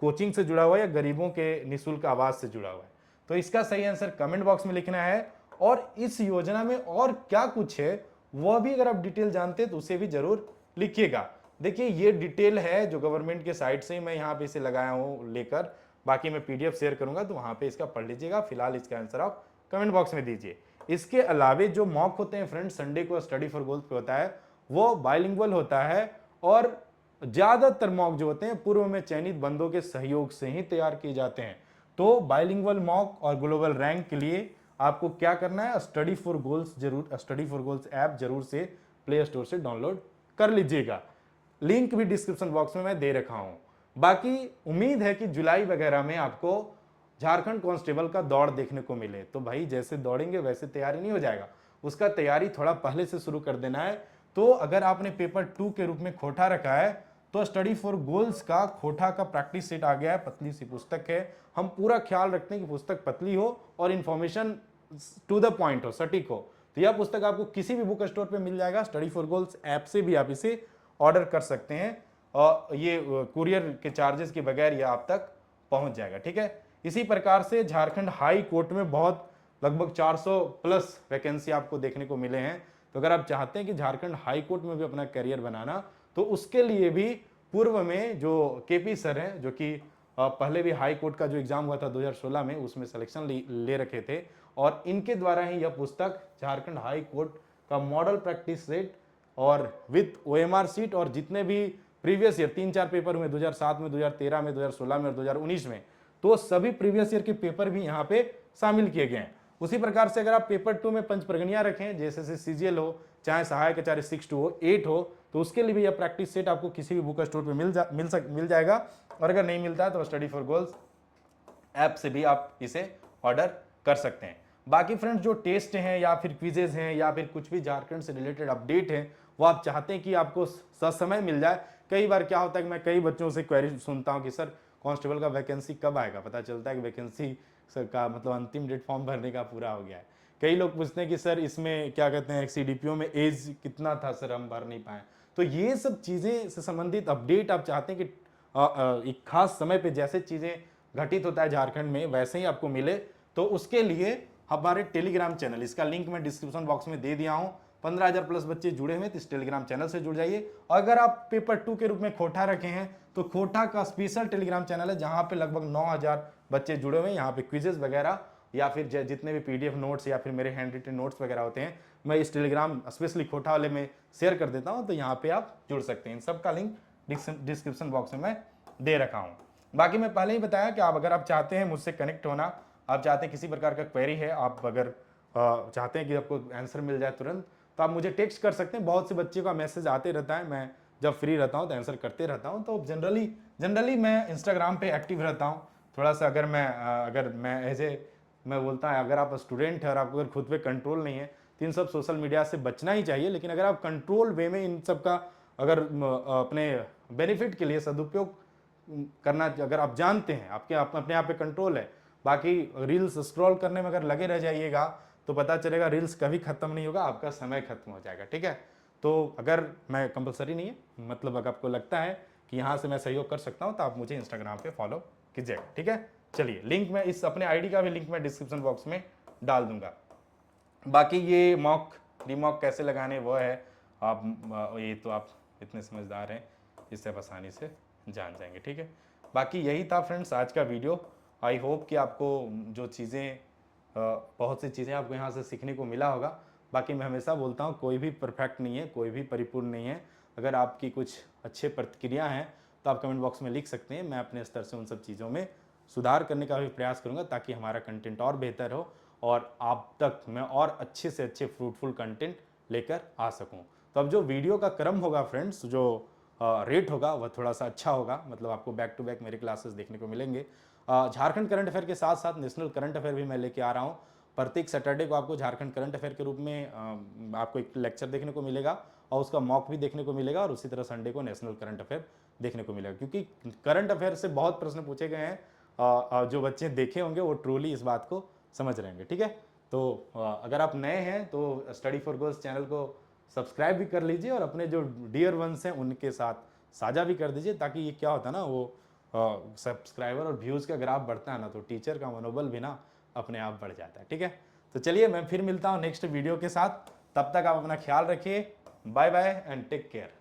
कोचिंग से जुड़ा हुआ है, या गरीबों के निःशुल्क आवास से जुड़ा हुआ है। तो इसका सही आंसर कमेंट बॉक्स में लिखना है। और इस योजना में और क्या कुछ है वह भी अगर आप डिटेल जानते हैं तो उसे भी जरूर लिखिएगा। देखिए ये डिटेल है जो गवर्नमेंट के साइट से मैं यहाँ पे इसे लगाया हूँ लेकर, बाकी मैं पीडीएफ शेयर करूंगा तो वहां पे इसका पढ़ लीजिएगा। फिलहाल इसका आंसर आप कमेंट बॉक्स में दीजिए। इसके अलावे जो मॉक होते हैं फ्रेंड्स, संडे को स्टडी फॉर गोल्स पे होता है, वो बाइलिंगुअल होता है और ज्यादातर मॉक जो होते हैं पूर्व में चयनित बंदों के सहयोग से ही तैयार किए जाते हैं। तो बाइलिंगुअल मॉक और ग्लोबल रैंक के लिए आपको क्या करना है, स्टडी फॉर गोल्स जरूर, स्टडी फॉर गोल्स ऐप जरूर से प्ले स्टोर से डाउनलोड कर लीजिएगा। लिंक भी डिस्क्रिप्शन बॉक्स में मैं दे रखा हूं। बाकी उम्मीद है कि जुलाई वगैरह में आपको झारखंड कांस्टेबल का दौड़ देखने को मिले। तो भाई जैसे दौड़ेंगे वैसे तैयारी नहीं हो जाएगा, उसका तैयारी थोड़ा पहले से शुरू कर देना है। तो अगर आपने पेपर 2 के रूप में खोटा रखा है तो स्टडी फॉर गोल्स का खोटा का प्रैक्टिस सेट आ गया है, पतली सी पुस्तक है। हम पूरा ख्याल रखते हैं कि पुस्तक पतली हो और इंफॉर्मेशन टू द पॉइंट हो, सटीक हो। तो यह पुस्तक आपको किसी भी बुक स्टोर पे मिल जाएगा। स्टडी फॉर गोल्स ऐप से भी आप इसे ऑर्डर कर सकते हैं और ये कुरियर के चार्जेस के बगैर यह आप तक पहुंच जाएगा। ठीक है, इसी प्रकार से झारखंड हाई कोर्ट में बहुत लगभग 400+ वैकेंसी आपको देखने को मिले हैं। तो अगर आप चाहते हैं कि झारखंड हाई कोर्ट में भी अपना करियर बनाना, तो उसके लिए भी पूर्व में जो केपी सर हैं, जो कि पहले भी हाई कोर्ट का जो एग्जाम हुआ था 2016 में, उसमें सिलेक्शन ले रखे थे और इनके द्वारा ही यह पुस्तक झारखंड हाई कोर्ट का मॉडल प्रैक्टिस सेट और विथ OMR सीट और जितने भी प्रीवियस ईयर 3-4 पेपर हुए 2007 में, 2013 में, 2016 में और 2019 में, तो सभी प्रीवियस ईयर के पेपर भी यहाँ पे शामिल किए गए हैं। उसी प्रकार से अगर आप पेपर 2 में पंच प्रगनिया रखें, जैसे CGL हो, चाहे सहायक आचार्य 6 to 8 हो, तो उसके लिए भी यह प्रैक्टिस सेट आपको किसी भी बुक स्टोर पे मिल जाएगा। और अगर नहीं मिलता है तो स्टडी फॉर गोल्स ऐप से भी आप इसे ऑर्डर कर सकते हैं। बाकी फ्रेंड्स जो टेस्ट हैं या फिर क्विजेज हैं या फिर कुछ भी झारखंड से रिलेटेड अपडेट है, वो आप चाहते हैं कि आपको ससमय मिल जाए। कई बार क्या होता है कि मैं कई बच्चों से क्वेरी सुनता हूँ कि सर कांस्टेबल का वैकेंसी कब आएगा, पता चलता है कि वैकेंसी सर का मतलब अंतिम डेट फॉर्म भरने का पूरा हो गया है। कई लोग पूछते हैं कि सर इसमें क्या कहते हैं CDPO में एज कितना था सर, हम भर नहीं पाए। तो ये सब चीज़ें से संबंधित अपडेट आप चाहते हैं कि एक खास समय पे जैसे चीज़ें घटित होता है झारखंड में वैसे ही आपको मिले, तो उसके लिए हमारे टेलीग्राम चैनल, इसका लिंक मैं डिस्क्रिप्शन बॉक्स में दे दिया हूँ। 15,000+ बच्चे जुड़े हुए हैं, तो इस टेलीग्राम चैनल से जुड़ जाइए। अगर आप पेपर 2 के रूप में खोटा रखे हैं तो खोटा का स्पेशल टेलीग्राम चैनल है जहां पे लगभग 9,000 बच्चे जुड़े हुए हैं। यहाँ पे क्विजेस वगैरह या फिर जितने भी PDF नोट्स या फिर मेरे हैंड रिटन नोट्स वगैरह होते हैं, मैं इस टेलीग्राम स्पेशली खोटा वाले में शेयर कर देता हूँ। तो यहाँ पे आप जुड़ सकते हैं। इन सबका लिंक डिस्क्रिप्शन बॉक्स में मैं दे रखा हूँ। बाकी मैं पहले ही बताया कि अगर आप चाहते हैं मुझसे कनेक्ट होना, आप चाहते हैं किसी प्रकार का क्वेरी है, आप अगर चाहते हैं कि आपको आंसर मिल जाए तुरंत, तो आप मुझे टेक्स्ट कर सकते हैं। बहुत से बच्चे का मैसेज आते रहता है, मैं जब फ्री रहता हूँ तो आंसर करते रहता हूँ। तो जनरली मैं इंस्टाग्राम पे एक्टिव रहता हूँ थोड़ा सा। अगर मैं मैं बोलता है, अगर आप स्टूडेंट हैं और आपको अगर खुद पे कंट्रोल नहीं है तो इन सब सोशल मीडिया से बचना ही चाहिए। लेकिन अगर आप कंट्रोल वे में इन सब का अगर अपने बेनिफिट के लिए सदुपयोग करना, अगर आप जानते हैं आपके अपने आप पे कंट्रोल है, बाकी रील्स स्क्रॉल करने में अगर लगे रह जाइएगा तो पता चलेगा रील्स कभी खत्म नहीं होगा, आपका समय खत्म हो जाएगा। ठीक है, तो अगर मैं कंपलसरी नहीं है, मतलब अगर आपको लगता है कि यहाँ से मैं सहयोग कर सकता हूँ तो आप मुझे इंस्टाग्राम पे फॉलो कीजिएगा। ठीक है, चलिए लिंक मैं इस अपने आईडी का भी लिंक मैं डिस्क्रिप्शन बॉक्स में डाल दूंगा। बाकी ये मॉक रिमॉक कैसे लगाने वो है, आप ये तो आप इतने समझदार हैं, इससे आप आसानी से जान जाएंगे। ठीक है, बाकी यही था फ्रेंड्स आज का वीडियो। आई होप कि आपको जो चीज़ें बहुत सी चीज़ें आपको यहाँ से सीखने को मिला होगा। बाकी मैं हमेशा बोलता हूँ कोई भी परफेक्ट नहीं है, कोई भी परिपूर्ण नहीं है। अगर आपकी कुछ अच्छे प्रतिक्रिया हैं तो आप कमेंट बॉक्स में लिख सकते हैं, मैं अपने स्तर से उन सब चीज़ों में सुधार करने का भी प्रयास करूँगा ताकि हमारा कंटेंट और बेहतर हो और आप तक मैं और अच्छे से अच्छे फ्रूटफुल कंटेंट लेकर आ सकूँ। तो अब जो वीडियो का क्रम होगा फ्रेंड्स, जो रेट होगा वह थोड़ा सा अच्छा होगा, मतलब आपको बैक टू बैक मेरे क्लासेस देखने को मिलेंगे। झारखंड करंट अफेयर के साथ साथ नेशनल करंट अफेयर भी मैं लेके आ रहा हूँ। प्रत्येक सैटरडे को आपको झारखंड करंट अफेयर के रूप में आपको एक लेक्चर देखने को मिलेगा और उसका मॉक भी देखने को मिलेगा, और उसी तरह संडे को नेशनल करंट अफेयर देखने को मिलेगा, क्योंकि करंट अफेयर से बहुत प्रश्न पूछे गए हैं। जो बच्चे देखे होंगे वो ट्रूली इस बात को समझ रहेंगे। ठीक है, तो अगर आप नए हैं तो स्टडी फॉर गोल्स चैनल को सब्सक्राइब भी कर लीजिए और अपने जो डियर वंस हैं उनके साथ साझा भी कर दीजिए, ताकि ये क्या होता है ना, वो सब्सक्राइबर और व्यूज़ का ग्राफ बढ़ता है ना तो टीचर का मनोबल भी ना अपने आप बढ़ जाता है। ठीक है, तो चलिए मैं फिर मिलता हूँ नेक्स्ट वीडियो के साथ, तब तक आप अपना ख्याल रखिए। Bye bye and take care.